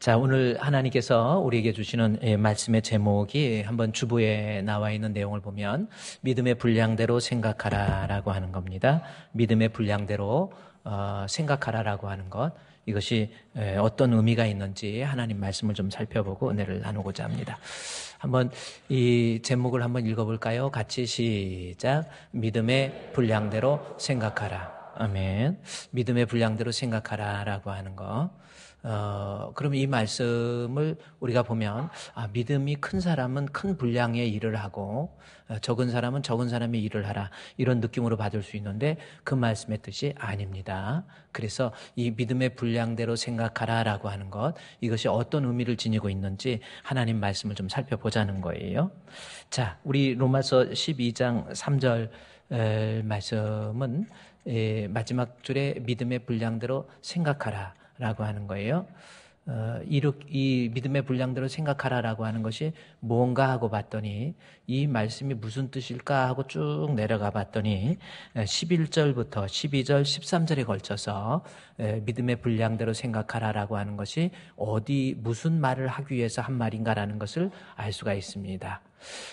자, 오늘 하나님께서 우리에게 주시는 말씀의 제목이 한번 주부에 나와 있는 내용을 보면 믿음의 분량대로 생각하라라고 하는 겁니다. 믿음의 분량대로 생각하라라고 하는 것, 이것이 어떤 의미가 있는지 하나님 말씀을 좀 살펴보고 은혜를 나누고자 합니다. 한번 이 제목을 한번 읽어볼까요? 같이 시작. 믿음의 분량대로 생각하라. 아멘. 믿음의 분량대로 생각하라라고 하는 것. 그럼 이 말씀을 우리가 보면, 믿음이 큰 사람은 큰 분량의 일을 하고, 적은 사람은 적은 사람의 일을 하라. 이런 느낌으로 받을 수 있는데, 그 말씀의 뜻이 아닙니다. 그래서 이 믿음의 분량대로 생각하라라고 하는 것, 이것이 어떤 의미를 지니고 있는지 하나님 말씀을 좀 살펴보자는 거예요. 자, 우리 로마서 12장 3절 말씀은 마지막 줄에 믿음의 분량대로 생각하라 라고 하는 거예요. 이 믿음의 분량대로 생각하라라고 하는 것이 뭔가 하고 봤더니 이 말씀이 무슨 뜻일까 하고 쭉 내려가 봤더니 11절부터 12절, 13절에 걸쳐서 믿음의 분량대로 생각하라라고 하는 것이 어디 무슨 말을 하기 위해서 한 말인가라는 것을 알 수가 있습니다.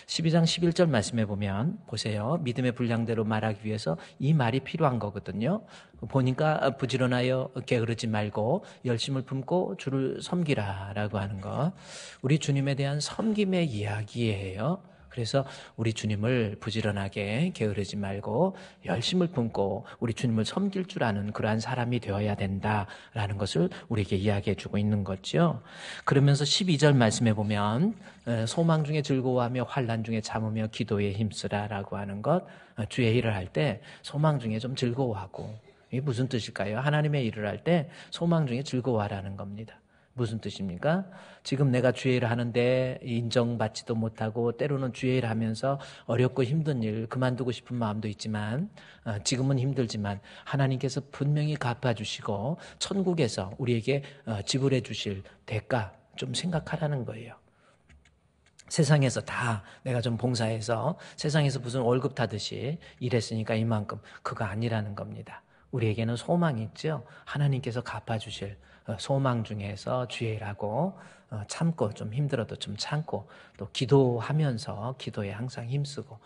12장 11절 말씀에 보면 보세요. 믿음의 분량대로 말하기 위해서 이 말이 필요한 거거든요. 보니까 부지런하여 게으르지 말고 열심을 품고 주를 섬기라라고 하는 것. 우리 주님에 대한 섬김의 이야기예요. 그래서 우리 주님을 부지런하게 게으르지 말고 열심을 품고 우리 주님을 섬길 줄 아는 그러한 사람이 되어야 된다라는 것을 우리에게 이야기해 주고 있는 거죠. 그러면서 12절 말씀에 보면 소망 중에 즐거워하며 환난 중에 참으며 기도에 힘쓰라라고 하는 것, 주의 일을 할 때 소망 중에 좀 즐거워하고, 이게 무슨 뜻일까요? 하나님의 일을 할 때 소망 중에 즐거워하라는 겁니다. 무슨 뜻입니까? 지금 내가 주의 일을 하는데 인정받지도 못하고 때로는 주의 일을 하면서 어렵고 힘든 일 그만두고 싶은 마음도 있지만 지금은 힘들지만 하나님께서 분명히 갚아주시고 천국에서 우리에게 지불해 주실 대가 좀 생각하라는 거예요. 세상에서 다 내가 좀 봉사해서 세상에서 무슨 월급 타듯이 일했으니까 이만큼, 그거 아니라는 겁니다. 우리에게는 소망이 있죠. 하나님께서 갚아주실 소망 중에서 주의 일하고 참고, 좀 힘들어도 좀 참고, 또 기도하면서 기도에 항상 힘쓰고,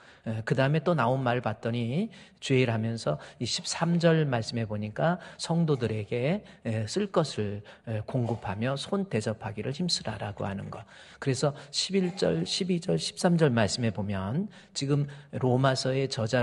그 다음에 또 나온 말 봤더니 주의 일 하면서 이 13절 말씀해 보니까 성도들에게 쓸 것을 공급하며 손 대접하기를 힘쓰라라고 하는 것. 그래서 11절, 12절, 13절 말씀해 보면 지금 로마서의 저자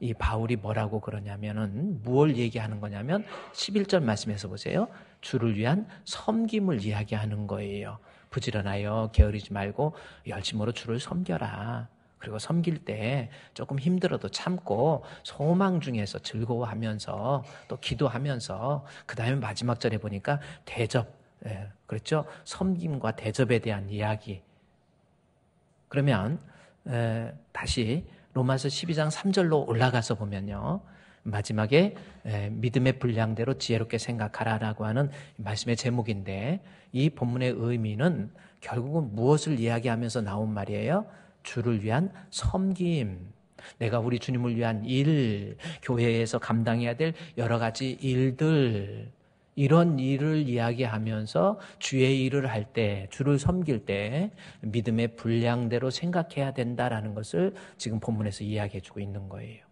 이 바울이 뭐라고 그러냐면은 무엇을 얘기하는 거냐면 11절 말씀에서 보세요. 주를 위한 섬김을 이야기하는 거예요. 부지런하여 게으르지 말고 열심으로 주를 섬겨라. 그리고 섬길 때 조금 힘들어도 참고 소망 중에서 즐거워하면서 또 기도하면서, 그 다음에 마지막 절에 보니까 대접, 그렇죠? 섬김과 대접에 대한 이야기. 그러면 다시 로마서 12장 3절로 올라가서 보면요, 마지막에 믿음의 분량대로 지혜롭게 생각하라라고 하는 말씀의 제목인데, 이 본문의 의미는 결국은 무엇을 이야기하면서 나온 말이에요? 주를 위한 섬김, 내가 우리 주님을 위한 일, 교회에서 감당해야 될 여러 가지 일들, 이런 일을 이야기하면서 주의 일을 할 때, 주를 섬길 때 믿음의 분량대로 생각해야 된다라는 것을 지금 본문에서 이야기해 주고 있는 거예요.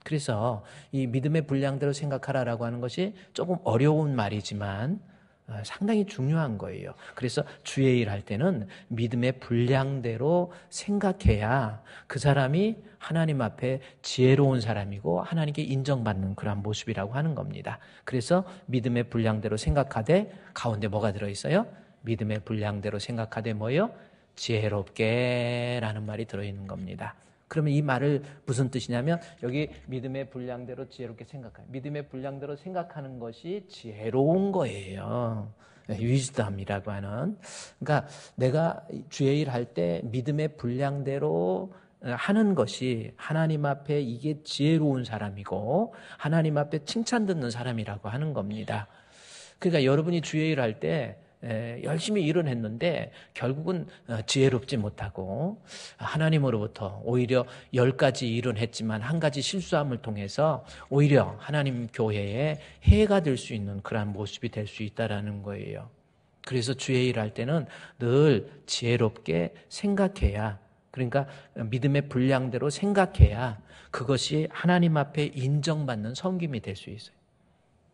그래서 이 믿음의 분량대로 생각하라라고 하는 것이 조금 어려운 말이지만 상당히 중요한 거예요. 그래서 주의 일 할 때는 믿음의 분량대로 생각해야 그 사람이 하나님 앞에 지혜로운 사람이고 하나님께 인정받는 그런 모습이라고 하는 겁니다. 그래서 믿음의 분량대로 생각하되, 가운데 뭐가 들어있어요? 믿음의 분량대로 생각하되 뭐요? 지혜롭게 라는 말이 들어있는 겁니다. 그러면 이 말을 무슨 뜻이냐면, 여기 믿음의 분량대로 지혜롭게 생각하는, 믿음의 분량대로 생각하는 것이 지혜로운 거예요. 위즈덤이라고 하는. 그러니까 내가 주의 일 할 때 믿음의 분량대로 하는 것이 하나님 앞에 이게 지혜로운 사람이고 하나님 앞에 칭찬 듣는 사람이라고 하는 겁니다. 그러니까 여러분이 주의 일 할 때 열심히 일은 했는데 결국은 지혜롭지 못하고 하나님으로부터 오히려 10가지 일은 했지만 한 가지 실수함을 통해서 오히려 하나님 교회에 해가 될 수 있는 그러한 모습이 될 수 있다라는 거예요. 그래서 주의 일할 때는 늘 지혜롭게 생각해야, 그러니까 믿음의 분량대로 생각해야 그것이 하나님 앞에 인정받는 섬김이 될 수 있어요.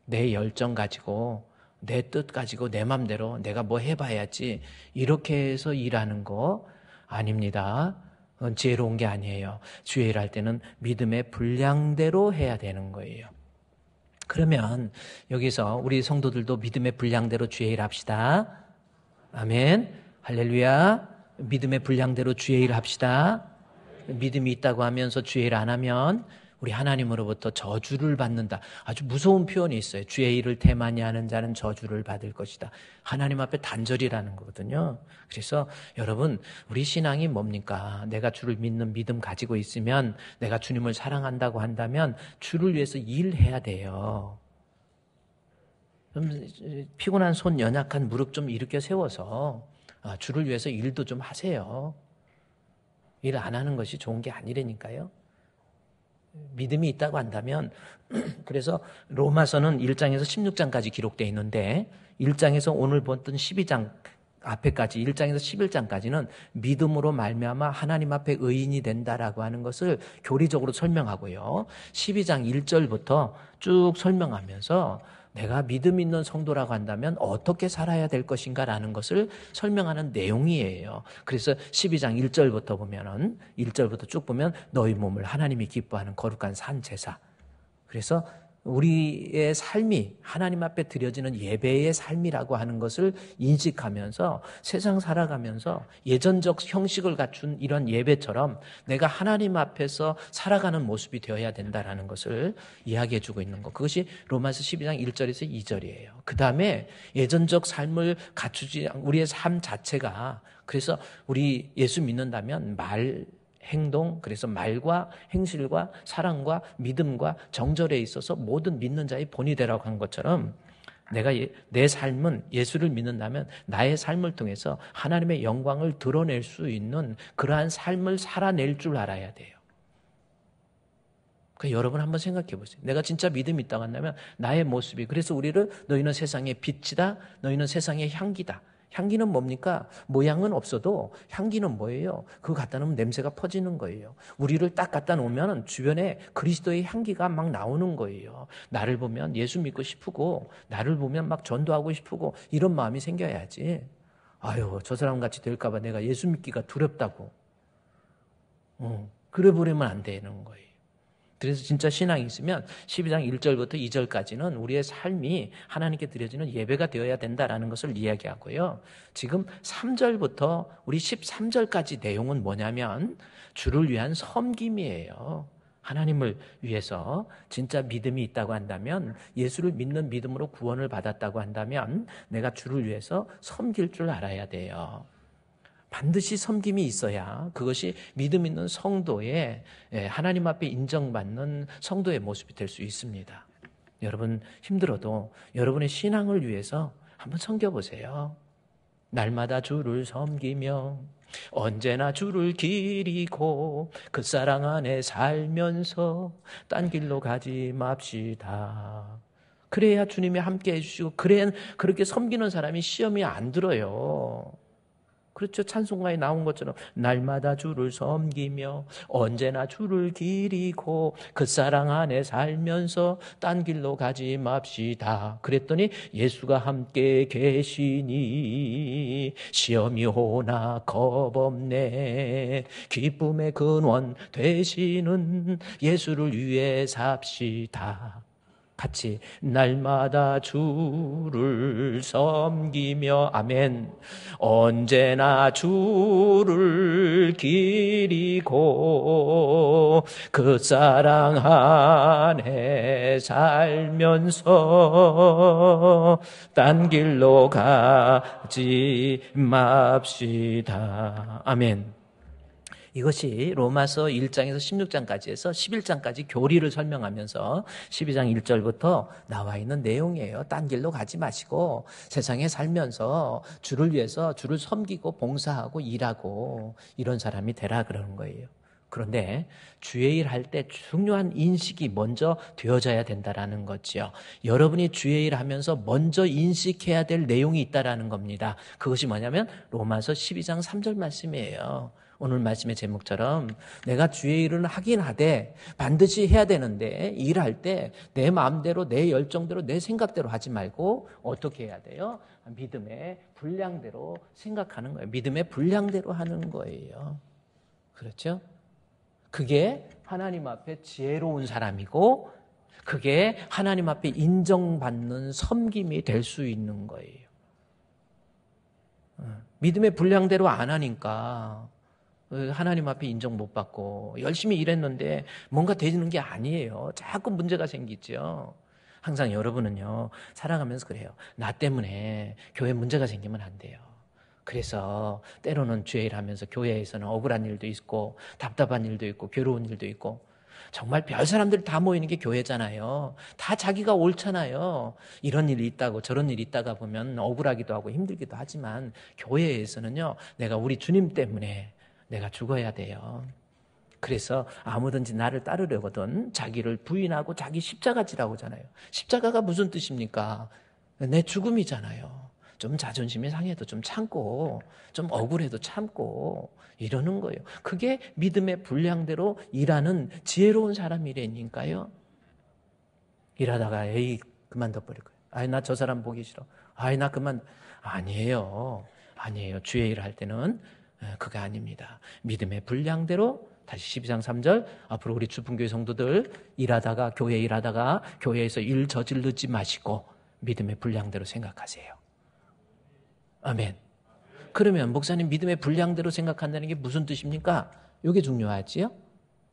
내 열정 가지고, 내 뜻 가지고, 내 맘대로 내가 뭐 해봐야지 이렇게 해서 일하는 거 아닙니다. 그건 지혜로운 게 아니에요. 주의 일할 때는 믿음의 분량대로 해야 되는 거예요. 그러면 여기서 우리 성도들도 믿음의 분량대로 주의 일 합시다. 아멘. 할렐루야. 믿음의 분량대로 주의 일 합시다. 믿음이 있다고 하면서 주의 일 안 하면 우리 하나님으로부터 저주를 받는다. 아주 무서운 표현이 있어요. 주의 일을 태만히 하는 자는 저주를 받을 것이다. 하나님 앞에 단절이라는 거거든요. 그래서 여러분, 우리 신앙이 뭡니까? 내가 주를 믿는 믿음 가지고 있으면, 내가 주님을 사랑한다고 한다면 주를 위해서 일해야 돼요. 피곤한 손, 연약한 무릎 좀 일으켜 세워서 주를 위해서 일도 좀 하세요. 일 안 하는 것이 좋은 게 아니라니까요. 믿음이 있다고 한다면, 그래서 로마서는 1장에서 16장까지 기록되어 있는데 1장에서 오늘 봤던 12장 앞에까지 1장에서 11장까지는 믿음으로 말미암아 하나님 앞에 의인이 된다라고 하는 것을 교리적으로 설명하고요. 12장 1절부터 쭉 설명하면서 내가 믿음 있는 성도라고 한다면 어떻게 살아야 될 것인가라는 것을 설명하는 내용이에요. 그래서 12장 1절부터 보면은 1절부터 쭉 보면 너희 몸을 하나님이 기뻐하는 거룩한 산 제사. 그래서 우리의 삶이 하나님 앞에 드려지는 예배의 삶이라고 하는 것을 인식하면서 세상 살아가면서 예전적 형식을 갖춘 이런 예배처럼 내가 하나님 앞에서 살아가는 모습이 되어야 된다라는 것을 이야기해 주고 있는 것. 그것이 로마서 12장 1절에서 2절이에요. 그 다음에 예전적 삶을 갖추지, 우리의 삶 자체가, 그래서 우리 예수 믿는다면 행동, 그래서 말과 행실과 사랑과 믿음과 정절에 있어서 모든 믿는 자의 본이 되라고 한 것처럼 내가 내 삶은 예수를 믿는다면 나의 삶을 통해서 하나님의 영광을 드러낼 수 있는 그러한 삶을 살아낼 줄 알아야 돼요. 그러니까 여러분 한번 생각해 보세요. 내가 진짜 믿음이 있다고 한다면 나의 모습이, 그래서 우리를 너희는 세상의 빛이다, 너희는 세상의 향기다. 향기는 뭡니까? 모양은 없어도 향기는 뭐예요? 그거 갖다 놓으면 냄새가 퍼지는 거예요. 우리를 딱 갖다 놓으면 주변에 그리스도의 향기가 막 나오는 거예요. 나를 보면 예수 믿고 싶고, 나를 보면 막 전도하고 싶고, 이런 마음이 생겨야지. 아유, 저 사람 같이 될까 봐 내가 예수 믿기가 두렵다고. 그래 버리면 안 되는 거예요. 그래서 진짜 신앙이 있으면 12장 1절부터 2절까지는 우리의 삶이 하나님께 드려지는 예배가 되어야 된다라는 것을 이야기하고요. 지금 3절부터 우리 13절까지 내용은 뭐냐면 주를 위한 섬김이에요. 하나님을 위해서 진짜 믿음이 있다고 한다면, 예수를 믿는 믿음으로 구원을 받았다고 한다면 내가 주를 위해서 섬길 줄 알아야 돼요. 반드시 섬김이 있어야 그것이 믿음 있는 성도의, 하나님 앞에 인정받는 성도의 모습이 될 수 있습니다. 여러분 힘들어도 여러분의 신앙을 위해서 한번 섬겨보세요. 날마다 주를 섬기며 언제나 주를 기리고 그 사랑 안에 살면서 딴 길로 가지 맙시다. 그래야 주님이 함께 해주시고, 그래야 그렇게 섬기는 사람이 시험이 안 들어요. 그렇죠. 찬송가에 나온 것처럼 날마다 주를 섬기며 언제나 주를 기리고 그 사랑 안에 살면서 딴 길로 가지 맙시다. 그랬더니 예수가 함께 계시니 시험이 오나 겁없네. 기쁨의 근원 되시는 예수를 위해 삽시다. 같이 날마다 주를 섬기며, 아멘. 언제나 주를 기리고 그 사랑 안에 살면서 딴 길로 가지 맙시다. 아멘. 이것이 로마서 1장에서 16장까지 해서 11장까지 교리를 설명하면서 12장 1절부터 나와 있는 내용이에요. 딴 길로 가지 마시고 세상에 살면서 주를 위해서 주를 섬기고 봉사하고 일하고 이런 사람이 되라 그러는 거예요. 그런데 주의 일 할 때 중요한 인식이 먼저 되어져야 된다라는 거죠. 여러분이 주의 일 하면서 먼저 인식해야 될 내용이 있다라는 겁니다. 그것이 뭐냐면 로마서 12장 3절 말씀이에요. 오늘 말씀의 제목처럼 내가 주의 일을 하긴 하되 반드시 해야 되는데 일할 때 내 마음대로 내 열정대로 내 생각대로 하지 말고 어떻게 해야 돼요? 믿음의 분량대로 생각하는 거예요. 믿음의 분량대로 하는 거예요. 그렇죠? 그게 하나님 앞에 지혜로운 사람이고 그게 하나님 앞에 인정받는 섬김이 될 수 있는 거예요. 믿음의 분량대로 안 하니까 하나님 앞에 인정 못 받고 열심히 일했는데 뭔가 되는 게 아니에요. 자꾸 문제가 생기죠. 항상 여러분은요, 살아가면서 그래요. 나 때문에 교회 문제가 생기면 안 돼요. 그래서 때로는 주의 일 하면서 교회에서는 억울한 일도 있고 답답한 일도 있고 괴로운 일도 있고 정말 별 사람들 다 모이는 게 교회잖아요. 다 자기가 옳잖아요. 이런 일이 있다고 저런 일이 있다가 보면 억울하기도 하고 힘들기도 하지만 교회에서는요, 내가 우리 주님 때문에 내가 죽어야 돼요. 그래서 아무든지 나를 따르려거든 자기를 부인하고 자기 십자가 지라고 하잖아요. 십자가가 무슨 뜻입니까? 내 죽음이잖아요. 좀 자존심이 상해도 좀 참고 좀 억울해도 참고 이러는 거예요. 그게 믿음의 분량대로 일하는 지혜로운 사람이라니까요. 일하다가 에이 그만둬버릴 거예요. 아이 나 저 사람 보기 싫어. 아이 나 그만. 아니에요. 주의 일을 할 때는 그게 아닙니다. 믿음의 분량대로 다시 12장 3절 앞으로 우리 주분교회 성도들 일하다가 교회 일하다가 교회에서 일 저지르지 마시고 믿음의 분량대로 생각하세요. 아멘. 그러면 목사님 믿음의 분량대로 생각한다는 게 무슨 뜻입니까? 이게 중요하지요?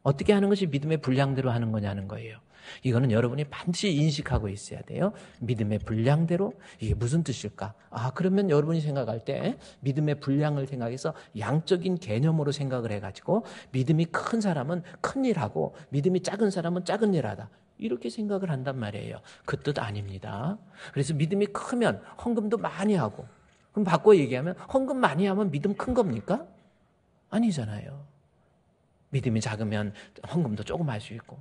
어떻게 하는 것이 믿음의 분량대로 하는 거냐는 거예요. 이거는 여러분이 반드시 인식하고 있어야 돼요. 믿음의 분량대로 이게 무슨 뜻일까? 그러면 여러분이 생각할 때 믿음의 분량을 생각해서 양적인 개념으로 생각을 해가지고 믿음이 큰 사람은 큰 일하고 믿음이 작은 사람은 작은 일하다. 이렇게 생각을 한단 말이에요. 그 뜻 아닙니다. 그래서 믿음이 크면 헌금도 많이 하고 그럼 바꿔 얘기하면 헌금 많이 하면 믿음 큰 겁니까? 아니잖아요. 믿음이 작으면 헌금도 조금 할 수 있고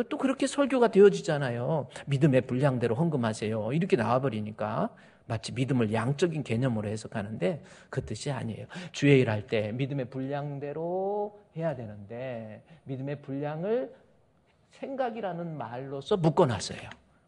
또 그렇게 설교가 되어지잖아요. 믿음의 분량대로 헌금하세요. 이렇게 나와버리니까 마치 믿음을 양적인 개념으로 해석하는데 그 뜻이 아니에요. 주의 일할 때 믿음의 분량대로 해야 되는데 믿음의 분량을 생각이라는 말로서 묶어놨어요.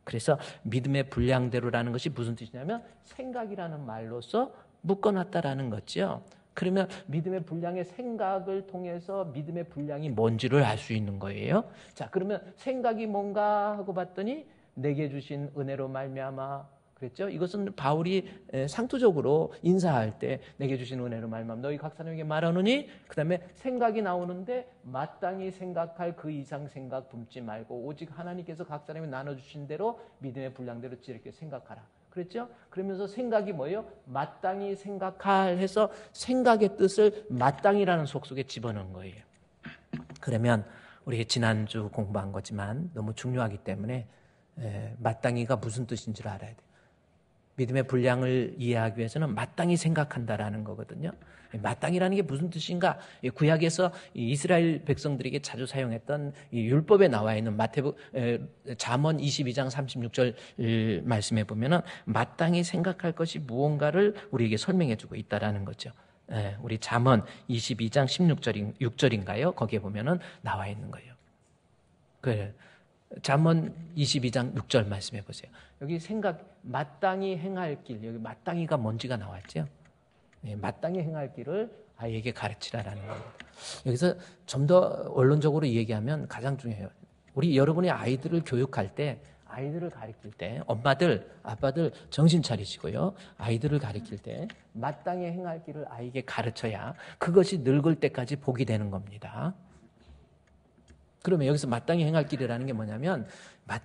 그래서 믿음의 분량대로라는 것이 무슨 뜻이냐면 생각이라는 말로서 묶어놨다라는 거죠. 그러면 믿음의 분량의 생각을 통해서 믿음의 분량이 뭔지를 알 수 있는 거예요. 자, 그러면 생각이 뭔가 하고 봤더니 내게 주신 은혜로 말미암아 그랬죠? 이것은 바울이 상투적으로 인사할 때 내게 주신 은혜로 말미암아 너희 각 사람에게 말하노니 그다음에 생각이 나오는데 마땅히 생각할 그 이상 생각 품지 말고 오직 하나님께서 각 사람이 나눠주신 대로 믿음의 분량대로 이렇게 생각하라. 그랬죠? 그러면서 생각이 뭐예요? 마땅히 생각할 해서 생각의 뜻을 마땅히라는 속속에 집어넣은 거예요. 그러면 우리 지난주 공부한 거지만 너무 중요하기 때문에 마땅히가 무슨 뜻인지를 알아야 돼요. 믿음의 분량을 이해하기 위해서는 마땅히 생각한다라는 거거든요. 마땅히라는 게 무슨 뜻인가? 구약에서 이스라엘 백성들에게 자주 사용했던 율법에 나와 있는 잠언 22장 36절 말씀에 보면은 마땅히 생각할 것이 무언가를 우리에게 설명해주고 있다라는 거죠. 우리 잠언 22장 6절인가요? 거기에 보면은 나와 있는 거예요. 잠언 22장 6절 말씀해 보세요. 여기 마땅히 행할 길, 여기 마땅히가 뭔지가 나왔죠. 마땅히 행할 길을 아이에게 가르치라라는 겁니다. 여기서 좀 더 원론적으로 얘기하면 가장 중요해요. 여러분이 아이들을 교육할 때, 아이들을 가르칠 때, 엄마들, 아빠들 정신 차리시고요. 아이들을 가르칠 때 마땅히 행할 길을 아이에게 가르쳐야 그것이 늙을 때까지 복이 되는 겁니다. 그러면 여기서 마땅히 행할 길이라는 게 뭐냐면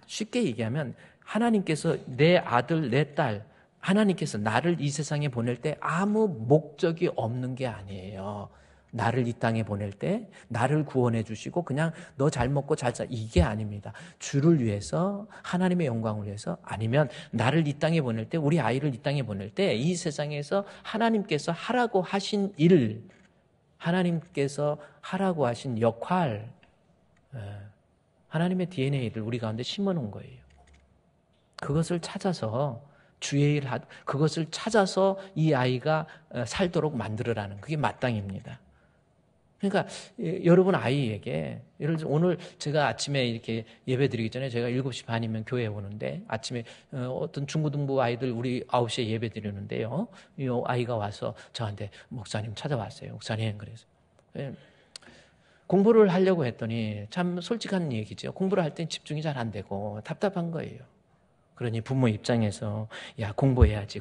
쉽게 얘기하면 하나님께서 내 아들, 내 딸, 하나님께서 나를 이 세상에 보낼 때 아무 목적이 없는 게 아니에요. 나를 이 땅에 보낼 때 나를 구원해 주시고 그냥 너 잘 먹고 잘 살 이게 아닙니다. 주를 위해서 하나님의 영광을 위해서 아니면 나를 이 땅에 보낼 때 우리 아이를 이 땅에 보낼 때 이 세상에서 하나님께서 하라고 하신 일 하나님께서 하라고 하신 역할, 하나님의 DNA를 우리 가운데 심어놓은 거예요. 그것을 찾아서 주의 일, 그것을 찾아서 이 아이가 살도록 만들으라는 그게 마땅입니다. 그러니까 여러분 아이에게 예를 들어 오늘 제가 아침에 이렇게 예배 드리기 전에 제가 7시 반이면 교회에 오는데 아침에 어떤 중고등부 아이들 우리 9시에 예배 드리는데요. 이 아이가 와서 저한테 목사님 찾아왔어요. 목사님 그래서 공부를 하려고 했더니 참 솔직한 얘기죠. 공부를 할 땐 집중이 잘 안 되고 답답한 거예요. 그러니 부모 입장에서 야 공부해야지.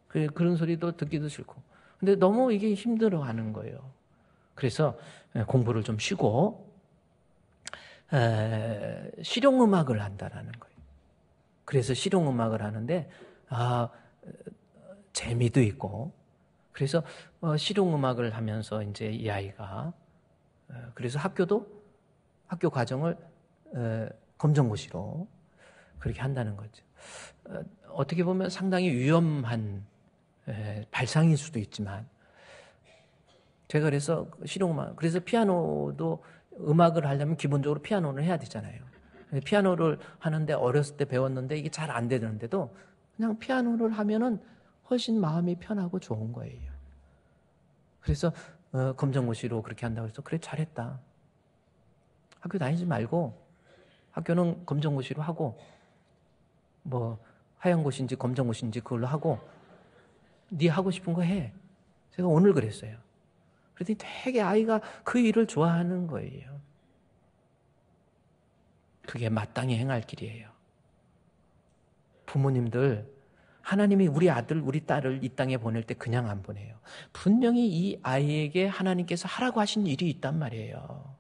그런 소리도 듣기도 싫고 근데 너무 이게 힘들어하는 거예요. 그래서 공부를 좀 쉬고 실용음악을 한다라는 거예요. 그래서 실용음악을 하는데 재미도 있고 그래서 실용음악을 하면서 이제 이 아이가 그래서 학교 과정을 검정고시로 그렇게 한다는 거죠. 어떻게 보면 상당히 위험한 발상일 수도 있지만 제가 그래서 실용음악 그래서 피아노도 음악을 하려면 기본적으로 피아노는 해야 되잖아요. 피아노를 하는데 어렸을 때 배웠는데 이게 잘 안 되는데도 그냥 피아노를 하면은 훨씬 마음이 편하고 좋은 거예요. 그래서 검정고시로 그렇게 한다고 해서 그래 잘했다. 학교 다니지 말고 학교는 검정고시로 하고 뭐 하얀고시인지 검정고시인지 그걸로 하고 네 하고 싶은 거 해. 제가 오늘 그랬어요. 그랬더니 되게 아이가 그 일을 좋아하는 거예요. 그게 마땅히 행할 길이에요. 부모님들 하나님이 우리 아들, 우리 딸을 이 땅에 보낼 때 그냥 안 보내요. 분명히 이 아이에게 하나님께서 하라고 하신 일이 있단 말이에요.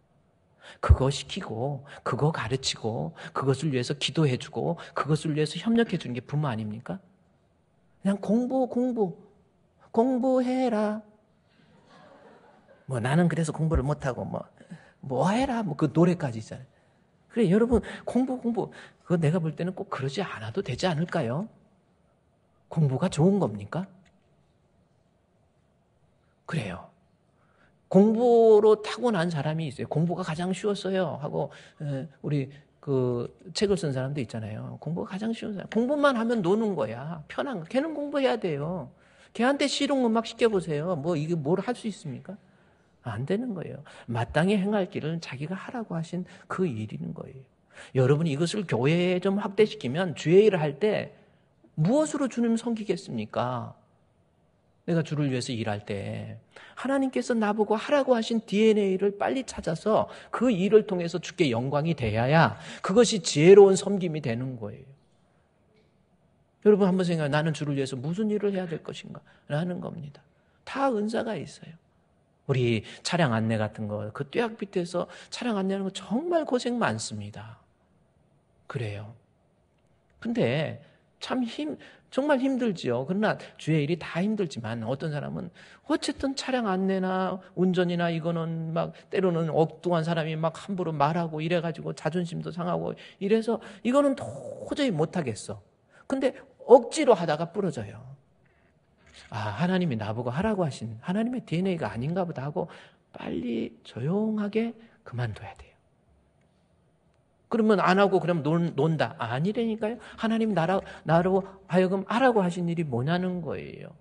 그거 시키고 그거 가르치고 그것을 위해서 기도해주고 그것을 위해서 협력해주는 게 부모 아닙니까? 그냥 공부해라. 뭐 나는 그래서 공부를 못하고 뭐 해라. 뭐 그 노래까지 있잖아요. 그래 여러분 공부 그거 내가 볼 때는 꼭 그러지 않아도 되지 않을까요? 공부가 좋은 겁니까? 그래요. 공부로 타고난 사람이 있어요. 공부가 가장 쉬웠어요 하고 우리 그 책을 쓴 사람도 있잖아요. 공부가 가장 쉬운 사람. 공부만 하면 노는 거야. 편한 거. 걔는 공부해야 돼요. 걔한테 실용음악 시켜보세요. 뭐 이게 뭘 할 수 있습니까? 안 되는 거예요. 마땅히 행할 길은 자기가 하라고 하신 그 일인 거예요. 여러분이 이것을 교회에 좀 확대시키면 주의 일을 할 때 무엇으로 주님 섬기겠습니까? 내가 주를 위해서 일할 때 하나님께서 나보고 하라고 하신 DNA를 빨리 찾아서 그 일을 통해서 주께 영광이 되어야 그것이 지혜로운 섬김이 되는 거예요. 여러분 한번 생각해요. 나는 주를 위해서 무슨 일을 해야 될 것인가 라는 겁니다. 다 은사가 있어요. 우리 차량 안내 같은 거, 그 뙤약 밑에서 차량 안내하는 거 정말 고생 많습니다. 그래요. 근데 정말 힘들지요. 그러나 주의 일이 다 힘들지만 어떤 사람은 어쨌든 차량 안내나 운전이나 이거는 막 때로는 엉뚱한 사람이 막 함부로 말하고 이래가지고 자존심도 상하고 이래서 이거는 도저히 못하겠어. 근데 억지로 하다가 부러져요. 하나님이 나보고 하라고 하신 하나님의 DNA가 아닌가 보다 하고 빨리 조용하게 그만둬야 돼요. 그러면 안 하고 그럼 논다. 아니라니까요. 하나님 나로 하여금 하라고 하신 일이 뭐냐는 거예요.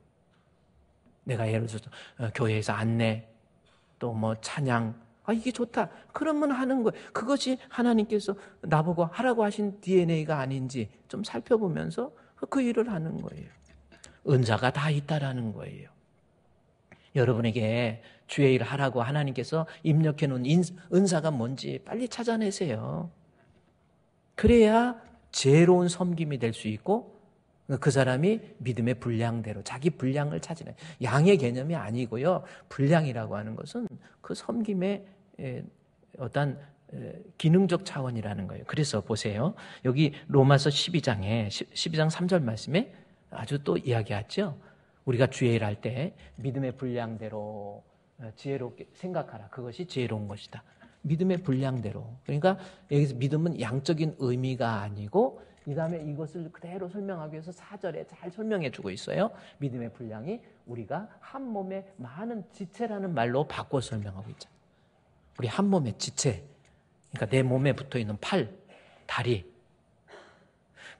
내가 예를 들어서 교회에서 안내 또 뭐 찬양 이게 좋다. 그러면 하는 거예요. 그것이 하나님께서 나보고 하라고 하신 DNA가 아닌지 좀 살펴보면서 그 일을 하는 거예요. 은사가 다 있다라는 거예요. 여러분에게 주의 일을 하라고 하나님께서 입력해 놓은 은사가 뭔지 빨리 찾아내세요. 그래야 지혜로운 섬김이 될 수 있고 그 사람이 믿음의 분량대로 자기 분량을 찾으는 양의 개념이 아니고요. 분량이라고 하는 것은 그 섬김의 어떤 기능적 차원이라는 거예요. 그래서 보세요. 여기 로마서 12장 3절 말씀에 아주 또 이야기하죠. 우리가 주의 일할 때 믿음의 분량대로 지혜롭게 생각하라. 그것이 지혜로운 것이다. 믿음의 분량대로. 그러니까 여기서 믿음은 양적인 의미가 아니고 이 다음에 이것을 그대로 설명하기 위해서 4절에 잘 설명해 주고 있어요. 믿음의 분량이 우리가 한 몸의 많은 지체라는 말로 바꿔 설명하고 있잖아요. 우리 한 몸의 지체, 그러니까 내 몸에 붙어 있는 팔, 다리.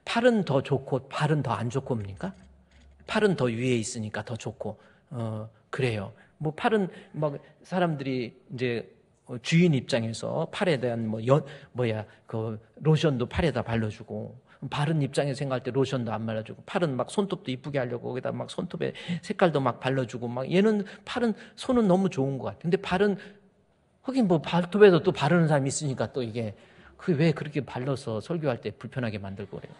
팔은 더 좋고 팔은 더 안 좋고 뭡니까? 팔은 더 위에 있으니까 더 좋고 그래요. 뭐 팔은 막 사람들이 이제 주인 입장에서 팔에 대한 그 로션도 팔에다 발라주고, 바른 입장에서 생각할 때 로션도 안 발라주고, 팔은 막 손톱도 이쁘게 하려고 거기다 막 손톱에 색깔도 막 발라주고, 막 얘는 손은 너무 좋은 것 같아. 근데 발은 하긴 뭐 발톱에도 또 바르는 사람이 있으니까 또 이게 그 왜 그렇게 발라서 설교할 때 불편하게 만들고 그래요.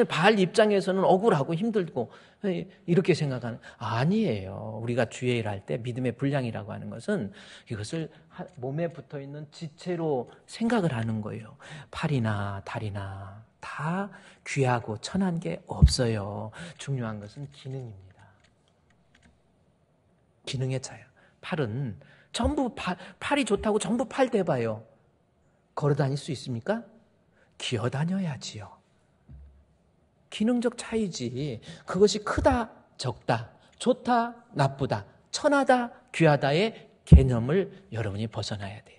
발 입장에서는 억울하고 힘들고 이렇게 생각하는, 아니에요. 우리가 주의 일할 때 믿음의 분량이라고 하는 것은 이것을 몸에 붙어있는 지체로 생각을 하는 거예요. 팔이나 다리나 다 귀하고 천한 게 없어요. 중요한 것은 기능입니다. 기능의 차이야. 팔은 전부 팔이 좋다고 전부 팔 대봐요. 걸어 다닐 수 있습니까? 기어 다녀야지요. 기능적 차이지, 그것이 크다, 적다, 좋다, 나쁘다, 천하다, 귀하다의 개념을 여러분이 벗어나야 돼요.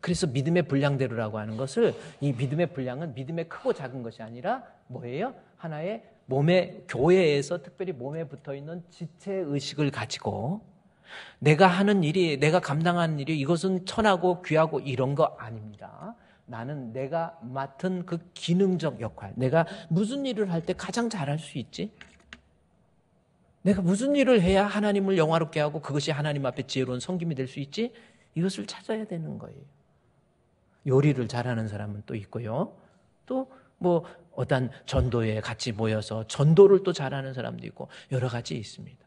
그래서 믿음의 분량대로라고 하는 것을, 이 믿음의 분량은 믿음의 크고 작은 것이 아니라 뭐예요? 하나의 몸에, 교회에서 특별히 몸에 붙어있는 지체의식을 가지고 내가 하는 일이, 내가 감당하는 일이 이것은 천하고 귀하고 이런 거 아닙니다. 나는 내가 맡은 그 기능적 역할, 내가 무슨 일을 할 때 가장 잘할 수 있지? 내가 무슨 일을 해야 하나님을 영화롭게 하고 그것이 하나님 앞에 지혜로운 섬김이 될 수 있지? 이것을 찾아야 되는 거예요. 요리를 잘하는 사람은 또 있고요. 또 뭐 어떤 전도에 같이 모여서 전도를 또 잘하는 사람도 있고 여러 가지 있습니다.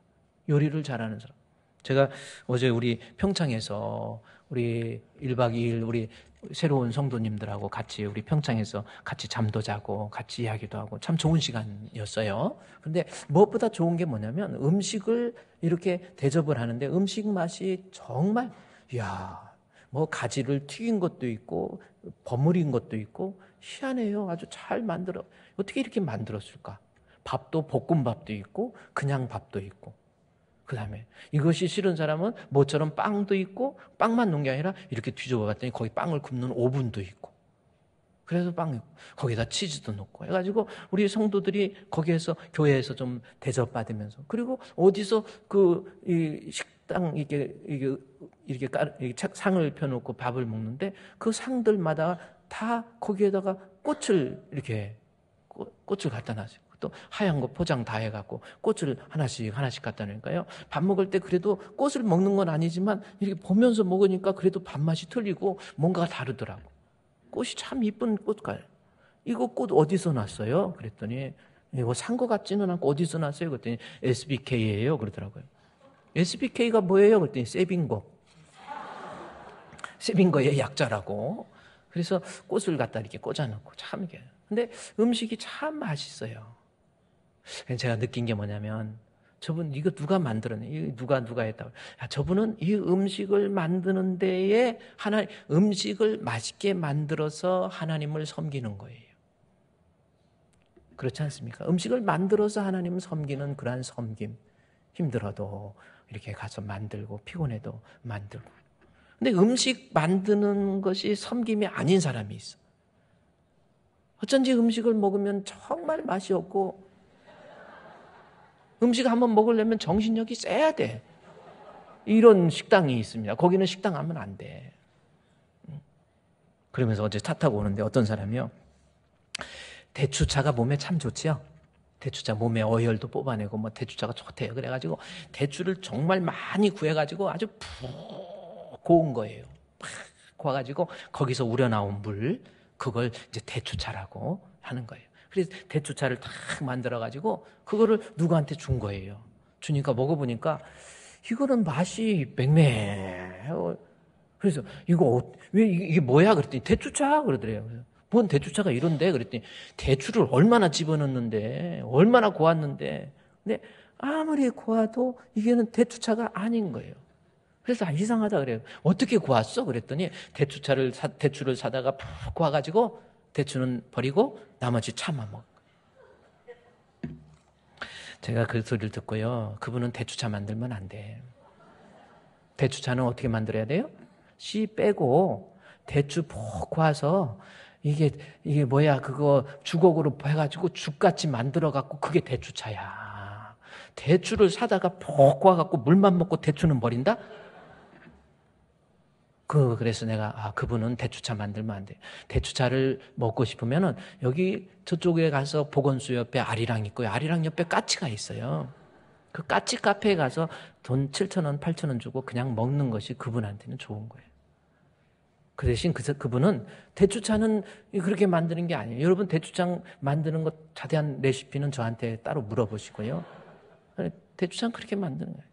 요리를 잘하는 사람. 제가 어제 우리 평창에서 우리 1박 2일 우리 새로운 성도님들하고 같이 우리 평창에서 같이 잠도 자고 같이 이야기도 하고 참 좋은 시간이었어요. 그런데 무엇보다 좋은 게 뭐냐면 음식을 이렇게 대접을 하는데 음식 맛이 정말, 이야, 뭐 가지를 튀긴 것도 있고 버무린 것도 있고 희한해요. 아주 잘 만들어. 어떻게 이렇게 만들었을까? 밥도 볶음밥도 있고 그냥 밥도 있고, 그 다음에 이것이 싫은 사람은 뭐처럼 빵도 있고, 빵만 놓은 게 아니라 이렇게 뒤집어 봤더니 거기 빵을 굽는 오븐도 있고, 그래서 빵 있고 거기다 치즈도 넣고 해가지고 우리 성도들이 거기에서 교회에서 좀 대접받으면서, 그리고 어디서 이 식당 이렇게 상을 펴놓고 밥을 먹는데 그 상들마다 다 거기에다가 꽃을 갖다 놨어요. 또 하얀 거 포장 다 해갖고 꽃을 하나씩 갖다 놓으니까요. 밥 먹을 때 그래도 꽃을 먹는 건 아니지만 이렇게 보면서 먹으니까 그래도 밥맛이 틀리고 뭔가가 다르더라고. 꽃이 참 이쁜 꽃갈. 이거 꽃 어디서 났어요? 그랬더니 이거 산 거 같지는 않고 어디서 났어요? 그랬더니 SBK예요. 그러더라고요. SBK가 뭐예요? 그랬더니 세빙거의 약자라고. 그래서 꽃을 갖다 이렇게 꽂아놓고 참 이게. 근데 음식이 참 맛있어요. 제가 느낀 게 뭐냐면, 저분 이거 누가 만들었네? 이거 누가 했다고? 저분은 이 음식을 만드는 데에 음식을 맛있게 만들어서 하나님을 섬기는 거예요. 그렇지 않습니까? 음식을 만들어서 하나님을 섬기는 그러한 섬김. 힘들어도 이렇게 가서 만들고 피곤해도 만들고. 근데 음식 만드는 것이 섬김이 아닌 사람이 있어. 어쩐지 음식을 먹으면 정말 맛이 없고, 음식 한번 먹으려면 정신력이 세야 돼. 이런 식당이 있습니다. 거기는 식당 하면 안 돼. 그러면서 어제 차 타고 오는데 어떤 사람이요, 대추차가 몸에 참 좋지요. 대추차 몸에 어혈도 뽑아내고 뭐 대추차가 좋대요. 그래가지고 대추를 정말 많이 구해가지고 아주 푹 고운 거예요. 팍 고아가지고 거기서 우려나온 물, 그걸 이제 대추차라고 하는 거예요. 그래서 대추차를 탁 만들어가지고 그거를 누구한테 준 거예요. 주니까 먹어보니까 이거는 맛이 맹맹해요. 그래서 이게 뭐야? 그랬더니 대추차 그러더래요. 뭔 대추차가 이런데? 그랬더니 대추를 얼마나 집어넣는데, 얼마나 고았는데, 근데 아무리 고아도 이게는 대추차가 아닌 거예요. 그래서 이상하다 그래요. 어떻게 고았어? 그랬더니 대추를 사다가 푹 고아가지고 대추는 버리고 나머지 차만 먹. 제가 그 소리를 듣고요. 그분은 대추차 만들면 안 돼. 대추차는 어떻게 만들어야 돼요? 씨 빼고 대추 푹 과서 이게 뭐야 그거 주걱으로 해가지고 죽같이 만들어갖고 그게 대추차야. 대추를 사다가 푹 과갖고 물만 먹고 대추는 버린다? 그래서 내가 그분은 대추차 만들면 안 돼. 대추차를 먹고 싶으면은 여기 저쪽에 가서 보건소 옆에 아리랑 있고요. 아리랑 옆에 까치가 있어요. 그 까치 카페에 가서 돈 7,000원, 8,000원 주고 그냥 먹는 것이 그분한테는 좋은 거예요. 그 대신 그분은 대추차는 그렇게 만드는 게 아니에요. 여러분 대추차 만드는 것 자세한 레시피는 저한테 따로 물어보시고요. 대추차는 그렇게 만드는 거예요.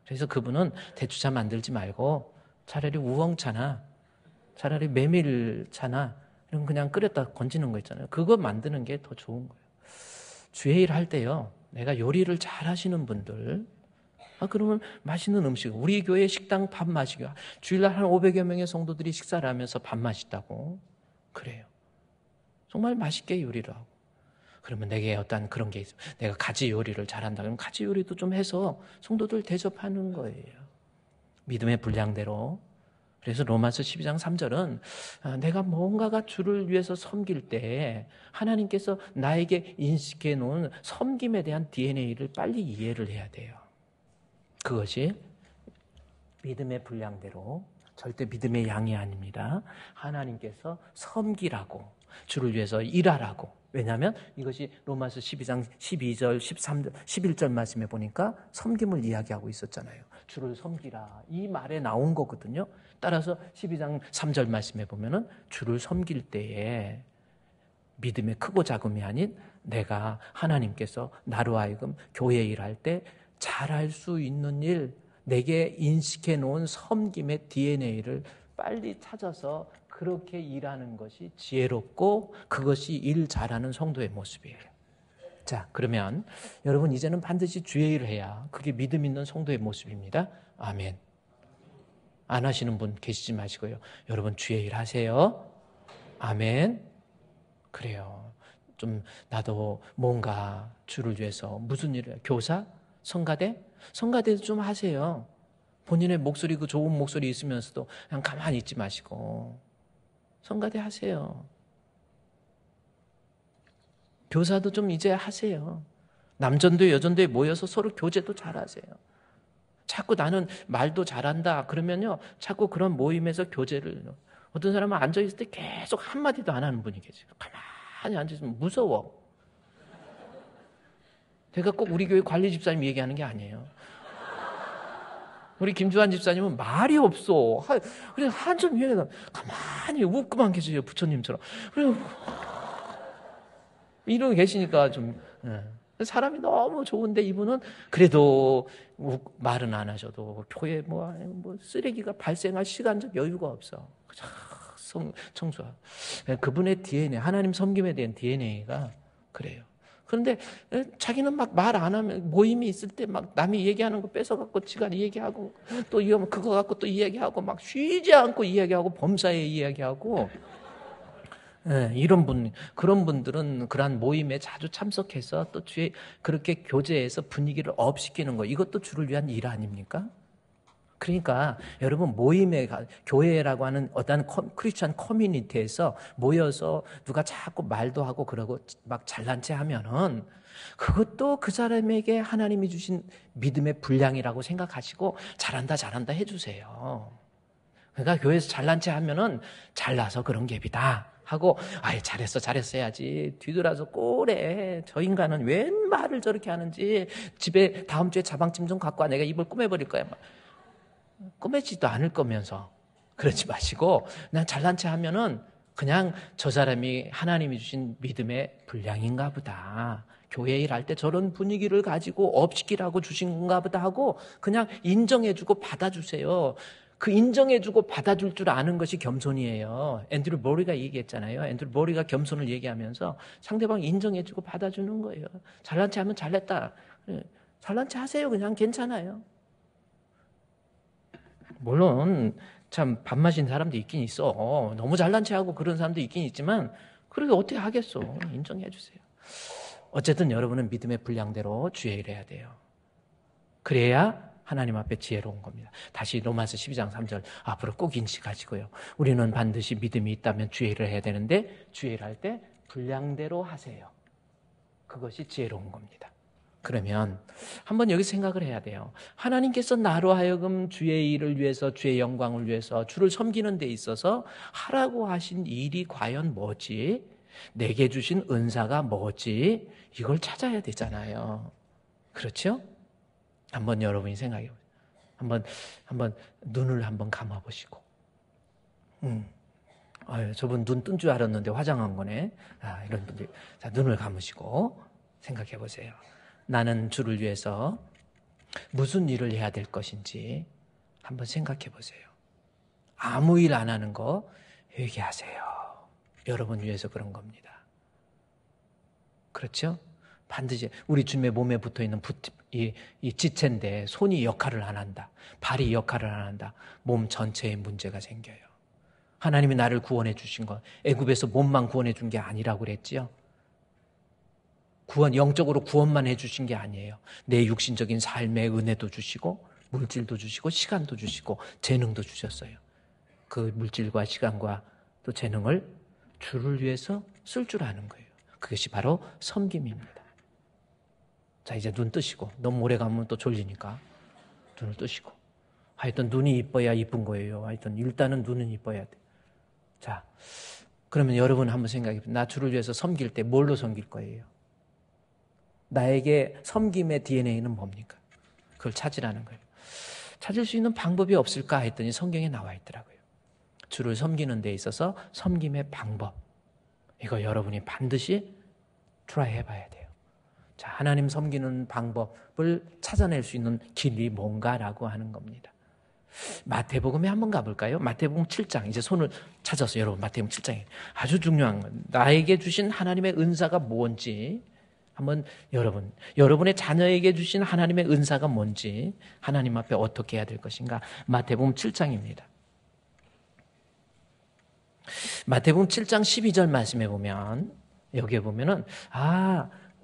그래서 그분은 대추차 만들지 말고 차라리 우엉차나 차라리 메밀차나 이런 그냥 끓였다 건지는 거 있잖아요. 그거 만드는 게 더 좋은 거예요. 주회의를 할 때요. 내가 요리를 잘 하시는 분들 그러면 맛있는 음식 우리 교회 식당 밥 마시고 주일날 한 500여 명의 성도들이 식사를 하면서 밥 마시다고 그래요. 정말 맛있게 요리를 하고 그러면 내게 어떤 그런 게 있어요. 내가 가지 요리를 잘한다 그러면 가지 요리도 좀 해서 성도들 대접하는 거예요. 믿음의 분량대로. 그래서 로마서 12장 3절은 내가 뭔가가 주를 위해서 섬길 때 하나님께서 나에게 인식해 놓은 섬김에 대한 DNA를 빨리 이해를 해야 돼요. 그것이 믿음의 분량대로 절대 믿음의 양이 아닙니다. 하나님께서 섬기라고 주를 위해서 일하라고. 왜냐하면 이것이 로마서 12장 12절 13절 11절 말씀에 보니까 섬김을 이야기하고 있었잖아요. 주를 섬기라 이 말에 나온 거거든요. 따라서 12장 3절 말씀에 보면은 주를 섬길 때에 믿음의 크고 작음이 아닌 내가 하나님께서 나로 하여금 교회 일할 때 잘할 수 있는 일 내게 인식해 놓은 섬김의 DNA를 빨리 찾아서 그렇게 일하는 것이 지혜롭고 그것이 일 잘하는 성도의 모습이에요. 자, 그러면 여러분 이제는 반드시 주의 일을 해야 그게 믿음 있는 성도의 모습입니다. 아멘. 안 하시는 분 계시지 마시고요. 여러분 주의 일 하세요. 아멘. 그래요. 좀 나도 뭔가 주를 위해서 무슨 일을 교사? 성가대? 성가대도 좀 하세요. 본인의 목소리 그 좋은 목소리 있으면서도 그냥 가만히 있지 마시고 성가대 하세요. 교사도 좀 이제 하세요. 남전도 여전도에 모여서 서로 교제도 잘하세요. 자꾸 나는 말도 잘한다 그러면요 자꾸 그런 모임에서 교제를 어떤 사람은 앉아있을 때 계속 한마디도 안 하는 분이 계세요. 가만히 앉아있으면 무서워. 제가 꼭 우리 교회 관리 집사님 얘기하는 게 아니에요. 우리 김주환 집사님은 말이 없어. 그래서 한참 위에가 가만히 웃고만 계세요. 부처님처럼. 그리고 이러고 계시니까 좀 사람이 너무 좋은데 이분은 그래도 말은 안 하셔도 교회 뭐 쓰레기가 발생할 시간적 여유가 없어. 청소하고. 그분의 DNA, 하나님 섬김에 대한 DNA가 그래요. 그런데 자기는 막 말 안 하면 모임이 있을 때 막 남이 얘기하는 거 뺏어갖고 지가 얘기하고 또 이거 그거 갖고 또 이야기하고 막 쉬지 않고 이야기하고 범사에 이야기하고 이런 그런 분들은 그러한 모임에 자주 참석해서 또 주에 그렇게 교제해서 분위기를 업시키는 거 이것도 주를 위한 일 아닙니까? 그러니까 여러분 모임에 교회라고 하는 어떤 크리스천 커뮤니티에서 모여서 누가 자꾸 말도 하고 그러고 막 잘난 체 하면은 그것도 그 사람에게 하나님이 주신 믿음의 분량이라고 생각하시고 잘한다 해주세요. 그러니까 교회에서 잘난 체 하면은 잘나서 그런 갭이다 하고 잘했어 해야지. 뒤돌아서 꼬래. 저 인간은 웬 말을 저렇게 하는지 집에 다음 주에 자방찜 좀 갖고 와. 내가 입을 꾸며버릴 거야. 꾸매지도 않을 거면서 그러지 마시고 그냥 잘난 체 하면은 그냥 저 사람이 하나님이 주신 믿음의 분량인가 보다. 교회 일할 때 저런 분위기를 가지고 업시키라고 주신 건가 보다 하고 그냥 인정해주고 받아주세요. 그 인정해주고 받아줄 줄 아는 것이 겸손이에요. 앤드류 모리가 얘기했잖아요. 앤드류 모리가 겸손을 얘기하면서 상대방 인정해주고 받아주는 거예요. 잘난 체 하면 잘했다. 잘난 체 하세요. 그냥 괜찮아요. 물론 참 밥 마신 사람도 있긴 있어. 너무 잘난 체하고 그런 사람도 있긴 있지만 그러게 어떻게 하겠어? 인정해 주세요. 어쨌든 여러분은 믿음의 분량대로 주의 일을 해야 돼요. 그래야 하나님 앞에 지혜로운 겁니다. 다시 로마서 12장 3절 앞으로 꼭 인식하시고요. 우리는 반드시 믿음이 있다면 주의 일을 해야 되는데 주의 일을 할 때 분량대로 하세요. 그것이 지혜로운 겁니다. 그러면 한번 여기 생각을 해야 돼요. 하나님께서 나로 하여금 주의 일을 위해서, 주의 영광을 위해서, 주를 섬기는 데 있어서 하라고 하신 일이 과연 뭐지? 내게 주신 은사가 뭐지? 이걸 찾아야 되잖아요. 그렇죠? 한번 여러분이 생각해 보세요. 한번 눈을 한번 감아 보시고. 아유, 저분 눈 뜬 줄 알았는데 화장한 거네. 아, 이런 분들. 자, 눈을 감으시고 생각해 보세요. 나는 주를 위해서 무슨 일을 해야 될 것인지 한번 생각해 보세요. 아무 일 안 하는 거 회개하세요. 여러분 위해서 그런 겁니다. 그렇죠? 반드시 우리 주님의 몸에 붙어있는 이 지체인데 손이 역할을 안 한다. 발이 역할을 안 한다. 몸 전체에 문제가 생겨요. 하나님이 나를 구원해 주신 것, 애굽에서 몸만 구원해 준 게 아니라고 그랬지요. 영적으로 구원만 해주신 게 아니에요. 내 육신적인 삶의 은혜도 주시고 물질도 주시고 시간도 주시고 재능도 주셨어요. 그 물질과 시간과 또 재능을 주를 위해서 쓸 줄 아는 거예요. 그것이 바로 섬김입니다. 자, 이제 눈 뜨시고, 너무 오래 가면 또 졸리니까 눈을 뜨시고. 하여튼 눈이 이뻐야 이쁜 거예요. 하여튼 일단은 눈은 이뻐야 돼. 자, 그러면 여러분 한번 생각해 보세요. 나 주를 위해서 섬길 때 뭘로 섬길 거예요? 나에게 섬김의 DNA는 뭡니까? 그걸 찾으라는 거예요. 찾을 수 있는 방법이 없을까 했더니 성경에 나와 있더라고요. 주를 섬기는 데 있어서 섬김의 방법. 이거 여러분이 반드시 트라이 해봐야 돼요. 자, 하나님 섬기는 방법을 찾아낼 수 있는 길이 뭔가라고 하는 겁니다. 마태복음에 한번 가볼까요? 마태복음 7장. 이제 손을 찾아서 여러분 마태복음 7장에 아주 중요한 건 나에게 주신 하나님의 은사가 뭔지 한번 여러분의 자녀에게 주신 하나님의 은사가 뭔지 하나님 앞에 어떻게 해야 될 것인가. 마태복음 7장입니다. 마태복음 7장 12절 말씀에 보면 여기에 보면은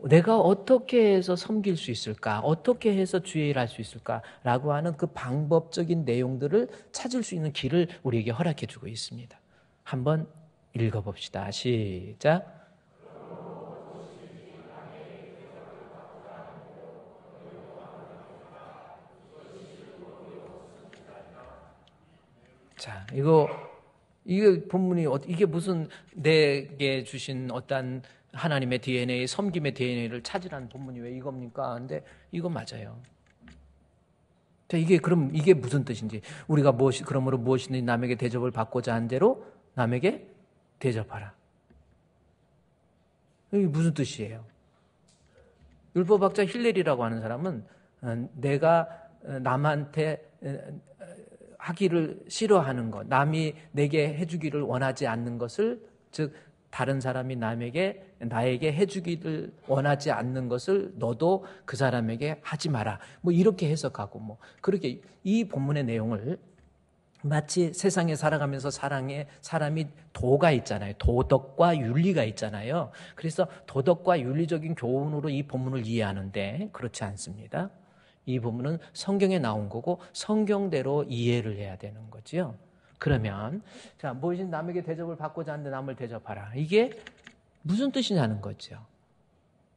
내가 어떻게 해서 섬길 수 있을까? 어떻게 해서 주의 일할 수 있을까라고 하는 그 방법적인 내용들을 찾을 수 있는 길을 우리에게 허락해 주고 있습니다. 한번 읽어봅시다. 시작. 자, 이게 본문이 이게 무슨 내게 주신 어떤 하나님의 DNA, 섬김의 DNA를 찾으라는 본문이 왜 이겁니까? 근데 이거 맞아요. 자, 이게 무슨 뜻인지. 우리가 그러므로 무엇이든지 남에게 대접을 받고자 한 대로 남에게 대접하라. 이게 무슨 뜻이에요? 율법학자 힐렐이라고 하는 사람은 내가 남한테 하기를 싫어하는 것, 남이 내게 해주기를 원하지 않는 것을, 즉 다른 사람이 나에게 해주기를 원하지 않는 것을 너도 그 사람에게 하지 마라. 뭐 이렇게 해석하고 그렇게 이 본문의 내용을 마치 세상에 살아가면서 사람이 도가 있잖아요. 도덕과 윤리가 있잖아요. 그래서 도덕과 윤리적인 교훈으로 이 본문을 이해하는데 그렇지 않습니다. 이 본문은 성경에 나온 거고 성경대로 이해를 해야 되는 거죠. 그러면 무엇인 남에게 대접을 받고자 하는데 남을 대접하라. 이게 무슨 뜻이냐는 거죠.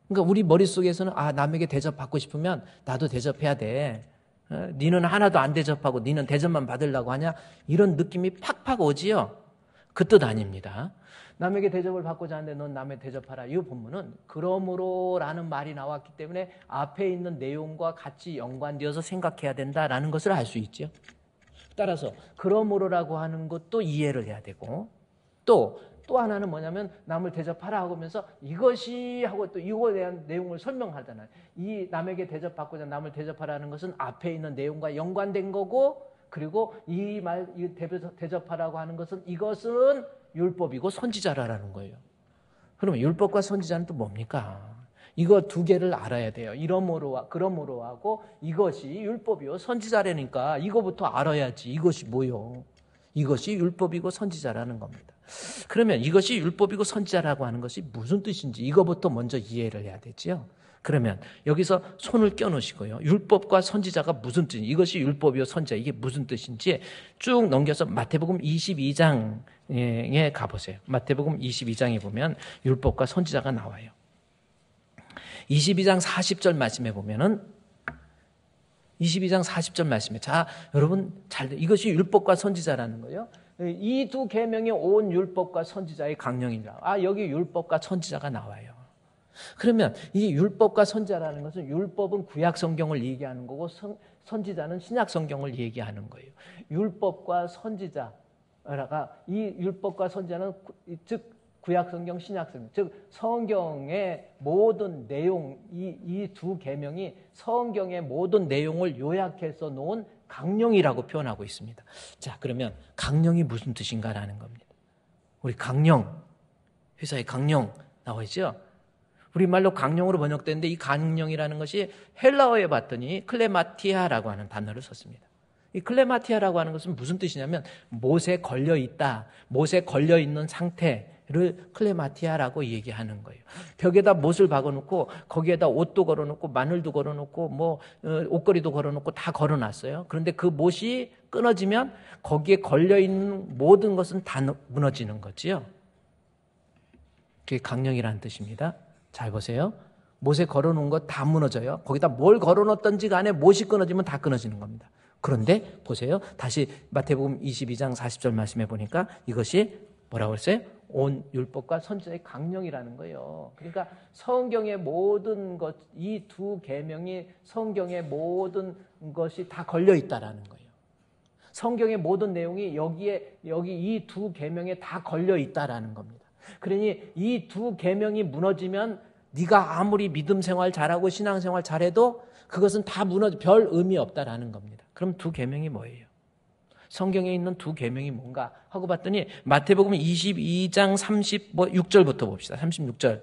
그러니까 우리 머릿속에서는 남에게 대접받고 싶으면 나도 대접해야 돼. 니는 하나도 안 대접하고 니는 대접만 받으려고 하냐? 이런 느낌이 팍팍 오지요. 그 뜻 아닙니다. 남에게 대접을 받고자 하는데 넌 남의 대접하라. 이 본문은 그러므로라는 말이 나왔기 때문에 앞에 있는 내용과 같이 연관되어서 생각해야 된다라는 것을 알 수 있죠. 따라서 그러므로라고 하는 것도 이해를 해야 되고 또 하나는 뭐냐면 남을 대접하라 하면서 이것이 하고 또 이거에 대한 내용을 설명하잖아요. 이 남에게 대접받고자 남을 대접하라는 것은 앞에 있는 내용과 연관된 거고 그리고 이 대접하라고 하는 것은 이것은 율법이고 선지자라는 거예요. 그러면 율법과 선지자는 또 뭡니까? 이거 두 개를 알아야 돼요. 그러므로 하고 이것이 율법이요 선지자라니까 이거부터 알아야지. 이것이 뭐요? 이것이 율법이고 선지자라는 겁니다. 그러면 이것이 율법이고 선지자라고 하는 것이 무슨 뜻인지 이거부터 먼저 이해를 해야 되지요. 그러면 여기서 손을 껴놓으시고요. 율법과 선지자가 무슨 뜻인지, 이것이 율법이요 선지자, 이게 무슨 뜻인지 쭉 넘겨서 마태복음 22장에 가보세요. 마태복음 22장에 보면 율법과 선지자가 나와요. 22장 40절 말씀에 보면은 22장 40절 말씀에, 자 여러분 이것이 율법과 선지자라는 거예요. 이 두 계명이 온 율법과 선지자의 강령이라. 여기 율법과 선지자가 나와요. 그러면 이 율법과 선지자라는 것은, 율법은 구약 성경을 얘기하는 거고 선지자는 신약 성경을 얘기하는 거예요. 율법과 선지자가, 이 율법과 선지자는 즉 구약 성경, 신약 성경, 즉 성경의 모든 내용, 이 두 계명이 성경의 모든 내용을 요약해서 놓은 강령이라고 표현하고 있습니다. 자, 그러면 강령이 무슨 뜻인가라는 겁니다. 우리 강령, 회사에 강령 나와 있죠? 우리말로 강령으로 번역되는데 이 강령이라는 것이 헬라어에 봤더니 클레마티아라고 하는 단어를 썼습니다. 이 클레마티아라고 하는 것은 무슨 뜻이냐면 못에 걸려있다, 못에 걸려있는 상태를 클레마티아라고 얘기하는 거예요. 벽에다 못을 박아놓고 거기에다 옷도 걸어놓고 마늘도 걸어놓고 옷걸이도 걸어놓고 다 걸어놨어요. 그런데 그 못이 끊어지면 거기에 걸려있는 모든 것은 다 무너지는 거지요. 그게 강령이라는 뜻입니다. 잘 보세요. 못에 걸어놓은 거 다 무너져요. 거기다 뭘 걸어놓던지 간에 못이 끊어지면 다 끊어지는 겁니다. 그런데 보세요. 다시 마태복음 22장 40절 말씀해 보니까 이것이 뭐라고 했어요? 온 율법과 선지자의 강령이라는 거예요. 그러니까 성경의 모든 것, 이 두 계명이 성경의 모든 것이 다 걸려 있다라는 거예요. 성경의 모든 내용이 여기 이 두 계명에 다 걸려 있다라는 겁니다. 그러니 이 두 계명이 무너지면 네가 아무리 믿음 생활 잘하고 신앙 생활 잘해도 그것은 다 별 의미 없다라는 겁니다. 그럼 두 계명이 뭐예요? 성경에 있는 두 계명이 뭔가 하고 봤더니 마태복음 22장 36절부터 봅시다. 36절.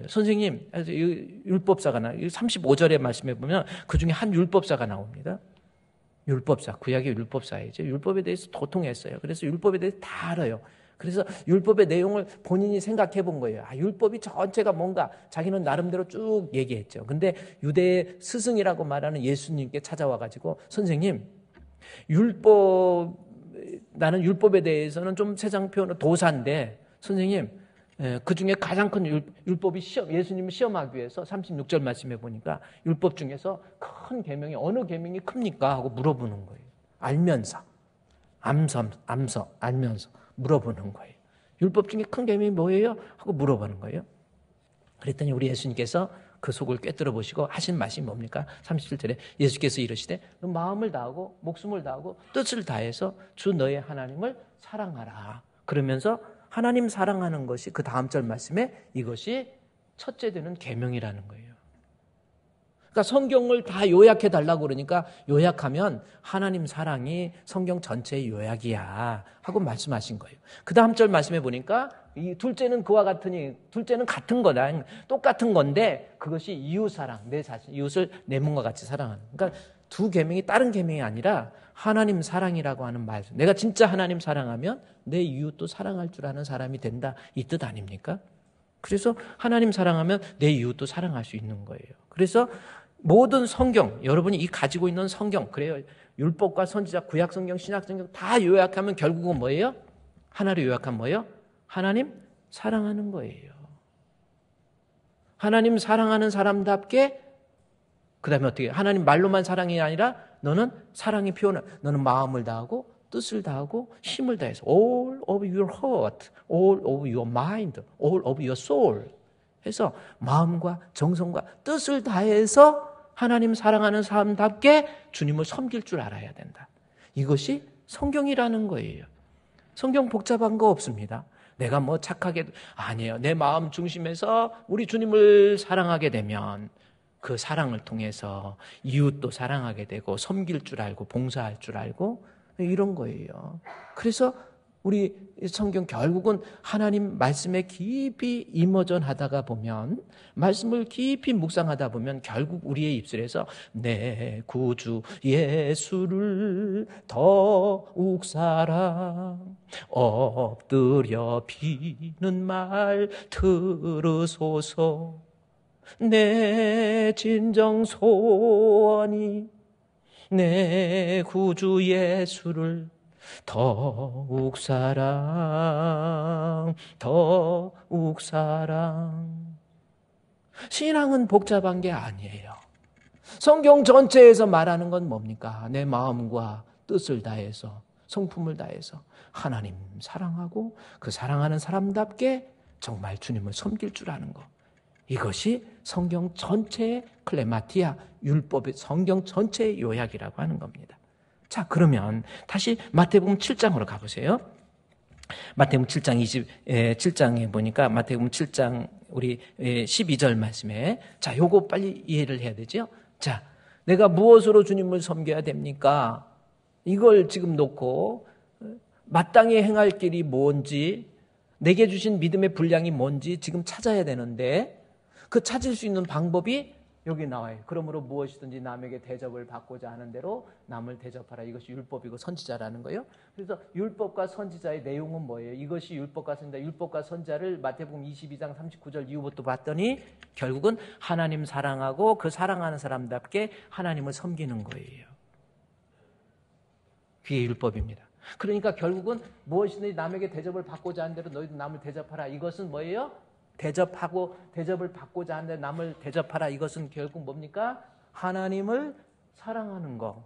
선생님, 율법사가 35절의 말씀에 보면 그중에 한 율법사가 나옵니다. 율법사, 구약의 율법사이죠. 율법에 대해서 도통했어요. 그래서 율법에 대해서 다 알아요. 그래서 율법의 내용을 본인이 생각해 본 거예요. 율법이 전체가 뭔가 자기는 나름대로 쭉 얘기했죠. 근데 유대의 스승이라고 말하는 예수님께 찾아와가지고 선생님, 나는 율법에 대해서는 좀 세상 표현으로 도사인데 선생님, 그 중에 가장 큰 율법이 예수님을 시험하기 위해서 36절 말씀해 보니까 율법 중에서 큰 계명이 어느 계명이 큽니까? 하고 물어보는 거예요. 알면서 물어보는 거예요. 율법 중에 큰 계명이 뭐예요? 하고 물어보는 거예요. 그랬더니 우리 예수님께서 그 속을 꿰뚫어 보시고 하신 말씀이 뭡니까? 37절에 예수께서 이르시되 마음을 다하고 목숨을 다하고 뜻을 다해서 주 너의 하나님을 사랑하라. 그러면서 하나님 사랑하는 것이 그 다음 절 말씀에 이것이 첫째 되는 계명이라는 거예요. 그러니까 성경을 다 요약해 달라고 그러니까 요약하면 하나님 사랑이 성경 전체의 요약이야 하고 말씀하신 거예요. 그 다음 절 말씀해 보니까 이 둘째는 그와 같으니, 둘째는 같은 거다, 똑같은 건데 그것이 이웃사랑, 내 자신, 이웃을 내 몸과 같이 사랑하는. 그러니까 두 계명이 다른 계명이 아니라 하나님 사랑이라고 하는 말. 내가 진짜 하나님 사랑하면 내 이웃도 사랑할 줄 아는 사람이 된다, 이 뜻 아닙니까? 그래서 하나님 사랑하면 내 이웃도 사랑할 수 있는 거예요. 그래서 모든 성경, 여러분이 이 가지고 있는 성경, 그래요. 율법과 선지자, 구약 성경, 신약 성경 다 요약하면 결국은 뭐예요? 하나로 요약하면 뭐예요? 하나님 사랑하는 거예요. 하나님 사랑하는 사람답게, 그 다음에 어떻게, 하나님 말로만 사랑이 아니라 너는 사랑의 표현을, 너는 마음을 다하고 뜻을 다하고 힘을 다해서 all of your heart, all of your mind, all of your soul 해서 마음과 정성과 뜻을 다해서 하나님 사랑하는 사람답게 주님을 섬길 줄 알아야 된다. 이것이 성경이라는 거예요. 성경 복잡한 거 없습니다. 내가 뭐 착하게, 아니에요. 내 마음 중심에서 우리 주님을 사랑하게 되면 그 사랑을 통해서 이웃도 사랑하게 되고 섬길 줄 알고 봉사할 줄 알고 이런 거예요. 그래서 우리 성경 결국은 하나님 말씀에 깊이 임어전 하다가 보면, 말씀을 깊이 묵상하다 보면 결국 우리의 입술에서 내 구주 예수를 더욱 사랑, 엎드려 비는 말 들으소서, 내 진정 소원이 내 구주 예수를 더욱 사랑, 더욱 사랑. 신앙은 복잡한 게 아니에요. 성경 전체에서 말하는 건 뭡니까? 내 마음과 뜻을 다해서, 성품을 다해서 하나님 사랑하고 그 사랑하는 사람답게 정말 주님을 섬길 줄 아는 것. 이것이 성경 전체의 클레마티아, 율법의 성경 전체의 요약이라고 하는 겁니다. 자, 그러면 다시 마태복음 7장으로 가보세요. 마태복음 7장 7장에 보니까 마태복음 7장 우리 12절 말씀에, 자, 요거 빨리 이해를 해야 되죠. 자, 내가 무엇으로 주님을 섬겨야 됩니까? 이걸 지금 놓고 마땅히 행할 길이 뭔지, 내게 주신 믿음의 분량이 뭔지 지금 찾아야 되는데, 그 찾을 수 있는 방법이 여기 나와요. 그러므로 무엇이든지 남에게 대접을 받고자 하는 대로 남을 대접하라. 이것이 율법이고 선지자라는 거예요. 그래서 율법과 선지자의 내용은 뭐예요? 이것이 율법과 선지자, 율법과 선지자를 마태복음 22장 39절 이후부터 봤더니 결국은 하나님 사랑하고 그 사랑하는 사람답게 하나님을 섬기는 거예요. 그게 율법입니다. 그러니까 결국은 무엇이든지 남에게 대접을 받고자 하는 대로 너희도 남을 대접하라. 이것은 뭐예요? 대접하고 대접을 받고자 하는데 남을 대접하라. 이것은 결국 뭡니까? 하나님을 사랑하는 거.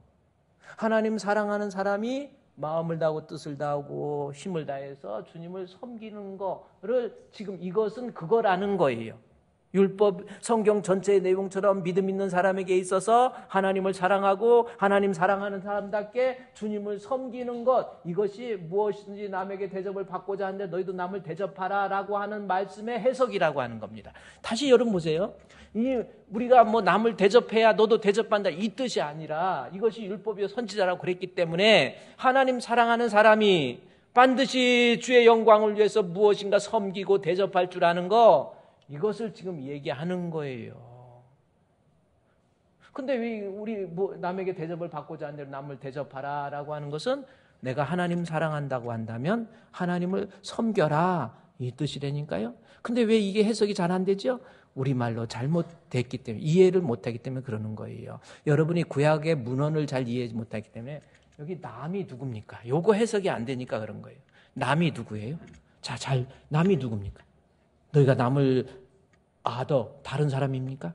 하나님 사랑하는 사람이 마음을 다하고 뜻을 다하고 힘을 다해서 주님을 섬기는 거를, 지금 이것은 그거라는 거예요. 율법, 성경 전체의 내용처럼 믿음 있는 사람에게 있어서 하나님을 사랑하고 하나님 사랑하는 사람답게 주님을 섬기는 것, 이것이 무엇이든지 남에게 대접을 받고자 하는데 너희도 남을 대접하라 라고 하는 말씀의 해석이라고 하는 겁니다. 다시 여러분 보세요. 우리가 뭐 남을 대접해야 너도 대접받는다 이 뜻이 아니라, 이것이 율법이요 선지자라고 그랬기 때문에 하나님 사랑하는 사람이 반드시 주의 영광을 위해서 무엇인가 섬기고 대접할 줄 아는 거, 이것을 지금 얘기하는 거예요. 근데 왜 우리 남에게 대접을 받고자 하는 대로 남을 대접하라 라고 하는 것은, 내가 하나님 사랑한다고 한다면 하나님을 섬겨라 이 뜻이라니까요. 근데 왜 이게 해석이 잘 안 되죠? 우리말로 잘못됐기 때문에, 이해를 못하기 때문에 그러는 거예요. 여러분이 구약의 문헌을 잘 이해하지 못하기 때문에, 여기 남이 누굽니까? 요거 해석이 안 되니까 그런 거예요. 남이 누구예요? 자, 남이 누굽니까? 너희가 남을 다른 사람입니까?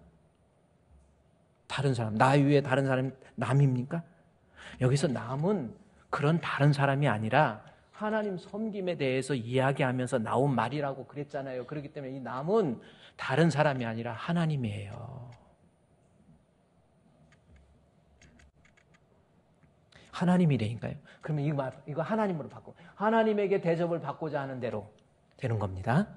다른 사람, 나 위에 다른 사람 남입니까? 여기서 남은 그런 다른 사람이 아니라 하나님 섬김에 대해서 이야기하면서 나온 말이라고 그랬잖아요. 그렇기 때문에 이 남은 다른 사람이 아니라 하나님이에요. 하나님이래니까요. 그러면 이거 하나님으로 바꿔, 하나님에게 대접을 받고자 하는 대로 되는 겁니다.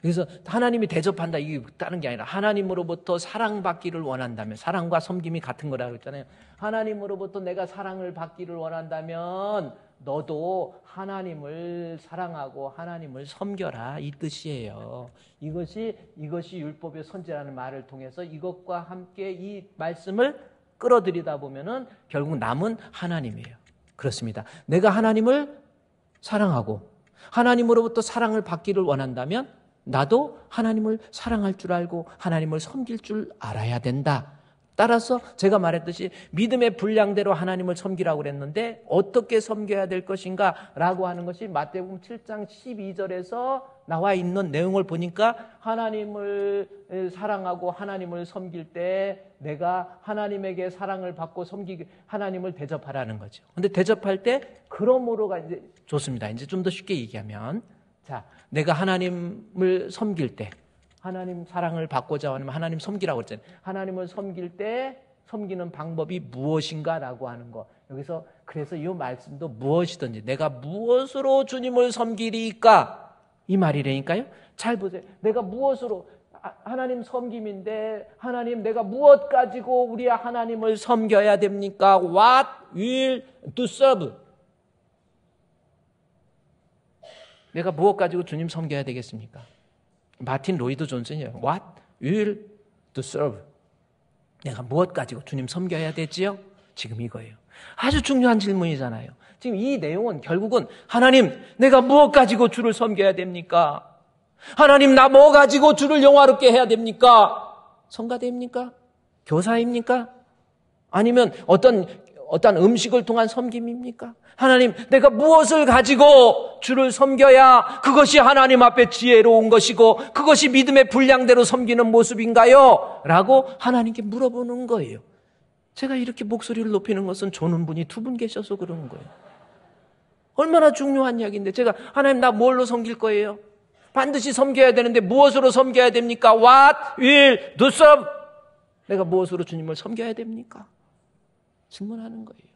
그래서 하나님이 대접한다 이게 다른 게 아니라, 하나님으로부터 사랑받기를 원한다면, 사랑과 섬김이 같은 거라고 했잖아요. 하나님으로부터 내가 사랑을 받기를 원한다면 너도 하나님을 사랑하고 하나님을 섬겨라 이 뜻이에요. 이것이 율법의 선지라는 말을 통해서 이것과 함께 이 말씀을 끌어들이다 보면은 결국 남은 하나님이에요. 그렇습니다. 내가 하나님을 사랑하고 하나님으로부터 사랑을 받기를 원한다면 나도 하나님을 사랑할 줄 알고 하나님을 섬길 줄 알아야 된다. 따라서 제가 말했듯이 믿음의 분량대로 하나님을 섬기라고 그랬는데, 어떻게 섬겨야 될 것인가 라고 하는 것이 마태복음 7장 12절에서 나와 있는 내용을 보니까, 하나님을 사랑하고 하나님을 섬길 때 내가 하나님에게 사랑을 받고 섬기기, 하나님을 대접하라는 거죠. 근데 대접할 때 그러므로가 이제 좋습니다. 이제 좀 더 쉽게 얘기하면, 자, 내가 하나님을 섬길 때, 하나님 사랑을 받고자 하면 하나님 섬기라고 했잖아요. 하나님을 섬길 때 섬기는 방법이 무엇인가라고 하는 거. 여기서 그래서 이 말씀도 무엇이든지 내가 무엇으로 주님을 섬기리까 이 말이라니까요. 잘 보세요. 내가 무엇으로, 하나님 섬김인데, 하나님 내가 무엇 가지고 우리 하나님을 섬겨야 됩니까? What will to serve? 내가 무엇 가지고 주님 섬겨야 되겠습니까? 마틴 로이드 존슨이에요. What will to serve? 내가 무엇 가지고 주님 섬겨야 되지요? 지금 이거예요. 아주 중요한 질문이잖아요. 지금 이 내용은 결국은 하나님, 내가 무엇 가지고 주를 섬겨야 됩니까? 하나님, 나 뭐 가지고 주를 영화롭게 해야 됩니까? 성가대입니까? 교사입니까? 아니면 어떤 음식을 통한 섬김입니까? 하나님, 내가 무엇을 가지고 주를 섬겨야 그것이 하나님 앞에 지혜로운 것이고 그것이 믿음의 분량대로 섬기는 모습인가요? 라고 하나님께 물어보는 거예요. 제가 이렇게 목소리를 높이는 것은 조는 분이 2분 계셔서 그러는 거예요. 얼마나 중요한 이야기인데 제가 하나님, 나 뭘로 섬길 거예요? 반드시 섬겨야 되는데 무엇으로 섬겨야 됩니까? What will to serve? 내가 무엇으로 주님을 섬겨야 됩니까? 질문하는 거예요.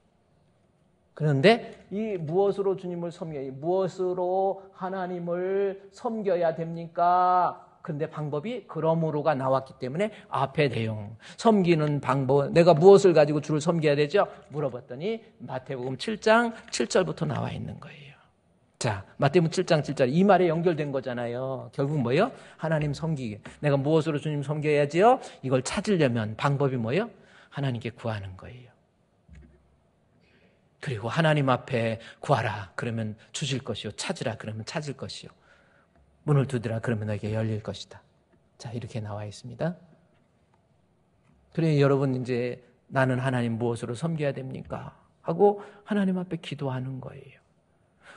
그런데 이 무엇으로 주님을 섬겨야, 무엇으로 하나님을 섬겨야 됩니까? 그런데 방법이 그러므로가 나왔기 때문에 앞에 내용, 섬기는 방법, 내가 무엇을 가지고 주를 섬겨야 되죠? 물어봤더니 마태복음 7장 7절부터 나와 있는 거예요. 자, 마태복음 7장 7절, 이 말에 연결된 거잖아요. 결국 뭐예요? 하나님 섬기게. 내가 무엇으로 주님 섬겨야지요? 이걸 찾으려면 방법이 뭐예요? 하나님께 구하는 거예요. 그리고 하나님 앞에 구하라 그러면 주실 것이요, 찾으라 그러면 찾을 것이요, 문을 두드라 그러면 너에게 열릴 것이다. 자, 이렇게 나와 있습니다. 그래, 여러분, 이제 나는 하나님 무엇으로 섬겨야 됩니까? 하고 하나님 앞에 기도하는 거예요.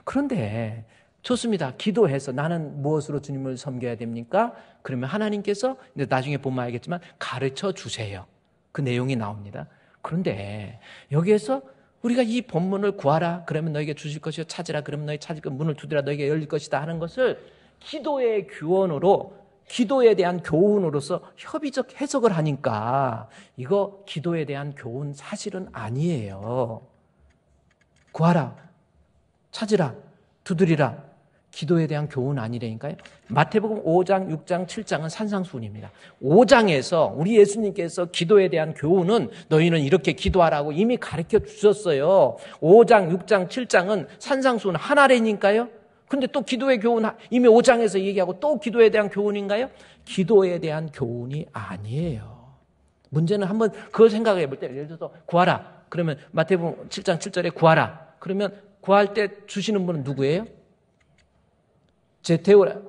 그런데 좋습니다. 기도해서 나는 무엇으로 주님을 섬겨야 됩니까? 그러면 하나님께서 이제 나중에 보면 알겠지만 가르쳐 주세요. 그 내용이 나옵니다. 그런데 여기에서 우리가 이 본문을 구하라 그러면 너에게 주실 것이요, 찾으라 그러면 너에게 찾을 것, 문을 두드라 너에게 열릴 것이다 하는 것을 기도의 교훈으로, 기도에 대한 교훈으로서 협의적 해석을 하니까 이거 기도에 대한 교훈 사실은 아니에요. 구하라, 찾으라, 두드리라, 기도에 대한 교훈 아니라니까요. 마태복음 5장, 6장, 7장은 산상수훈입니다. 5장에서 우리 예수님께서 기도에 대한 교훈은 너희는 이렇게 기도하라고 이미 가르쳐 주셨어요. 5장, 6장, 7장은 산상수훈 하나래니까요. 근데 또 기도의 교훈 이미 5장에서 얘기하고 또 기도에 대한 교훈인가요? 기도에 대한 교훈이 아니에요. 문제는 한번 그걸 생각해 볼 때, 예를 들어서 구하라 그러면 마태복음 7장 7절에 구하라 그러면 구할 때 주시는 분은 누구예요?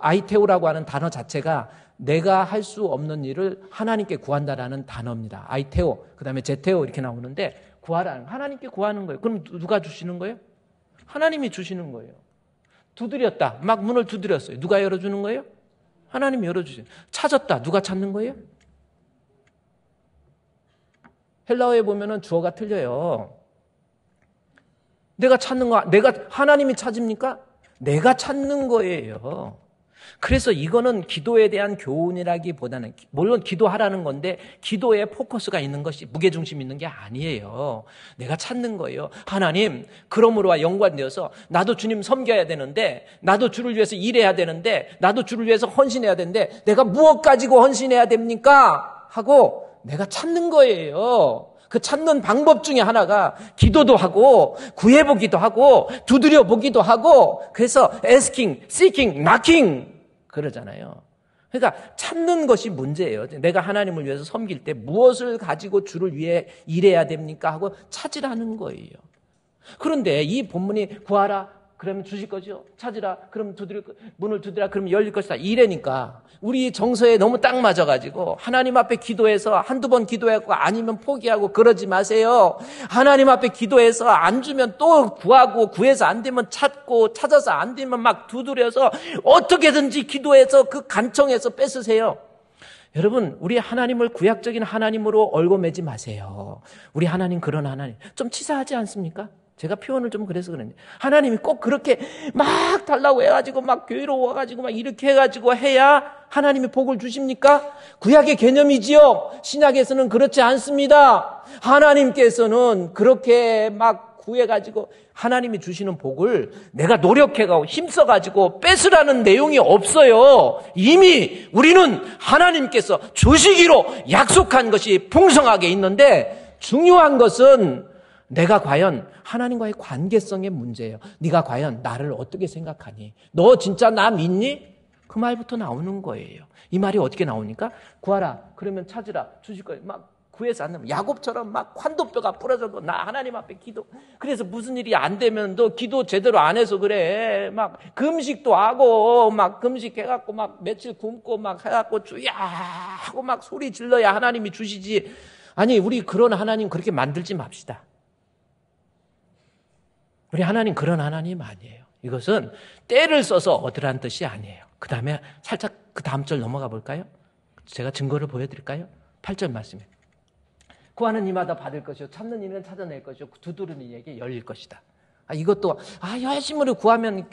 아이테오라고 하는 단어 자체가 내가 할 수 없는 일을 하나님께 구한다라는 단어입니다. 아이테오, 그 다음에 제테오 이렇게 나오는데 구하라, 하나님께 구하는 거예요. 그럼 누가 주시는 거예요? 하나님이 주시는 거예요. 두드렸다, 막 문을 두드렸어요. 누가 열어주는 거예요? 하나님이 열어주세요. 찾았다, 누가 찾는 거예요? 헬라어에 보면은 주어가 틀려요. 내가 찾는 거, 내가 하나님이 찾습니까? 내가 찾는 거예요. 그래서 이거는 기도에 대한 교훈이라기보다는, 물론 기도하라는 건데 기도에 포커스가 있는 것이, 무게중심 있는 게 아니에요. 내가 찾는 거예요. 하나님, 그러므로와 연관되어서 나도 주님 섬겨야 되는데, 나도 주를 위해서 일해야 되는데, 나도 주를 위해서 헌신해야 되는데 내가 무엇 가지고 헌신해야 됩니까? 하고 내가 찾는 거예요. 그 찾는 방법 중에 하나가 기도도 하고 구해보기도 하고 두드려보기도 하고, 그래서 asking, seeking, knocking 그러잖아요. 그러니까 찾는 것이 문제예요. 내가 하나님을 위해서 섬길 때 무엇을 가지고 주를 위해 일해야 됩니까? 하고 찾으라는 거예요. 그런데 이 본문이 구하라 그러면 주실 거죠. 찾으라 그러면 문을 두드리라 그러면 열릴 것이다, 이래니까 우리 정서에 너무 딱 맞아가지고 하나님 앞에 기도해서 한두 번 기도하고 아니면 포기하고 그러지 마세요. 하나님 앞에 기도해서 안 주면 또 구하고, 구해서 안 되면 찾고, 찾아서 안 되면 막 두드려서 어떻게든지 기도해서 그 간청해서 뺏으세요. 여러분, 우리 하나님을 구약적인 하나님으로 얽어매지 마세요. 우리 하나님 그런 하나님 좀 치사하지 않습니까? 제가 표현을 좀 그래서 그랬는데, 하나님이 꼭 그렇게 막 달라고 해가지고 막 교회로 와가지고 막 이렇게 해가지고 해야 하나님이 복을 주십니까? 구약의 개념이지요. 신약에서는 그렇지 않습니다. 하나님께서는 그렇게 막 구해가지고 하나님이 주시는 복을 내가 노력해가고 힘써가지고 뺏으라는 내용이 없어요. 이미 우리는 하나님께서 주시기로 약속한 것이 풍성하게 있는데, 중요한 것은 내가 과연 하나님과의 관계성의 문제예요. 네가 과연 나를 어떻게 생각하니? 너 진짜 나 믿니? 그 말부터 나오는 거예요. 이 말이 어떻게 나오니까? 구하라. 그러면 찾으라. 주실 거예요. 막 구해서 안 되면 야곱처럼 막 환도뼈가 부러져도 나 하나님 앞에 기도. 그래서 무슨 일이 안 되면 너 기도 제대로 안 해서 그래. 막 금식도 하고 막 금식해갖고 막 며칠 굶고 막 해갖고 주야 하고 막 소리 질러야 하나님이 주시지. 아니 우리 그런 하나님 그렇게 만들지 맙시다. 우리 하나님 그런 하나님 아니에요. 이것은 때를 써서 얻으란 뜻이 아니에요. 그 다음에 살짝 그 다음 절 넘어가 볼까요? 제가 증거를 보여드릴까요? 8절 말씀에 구하는 이마다 받을 것이요 찾는 이는 찾아낼 것이요 두드리는 이에게 열릴 것이다. 이것도 열심으로 구하면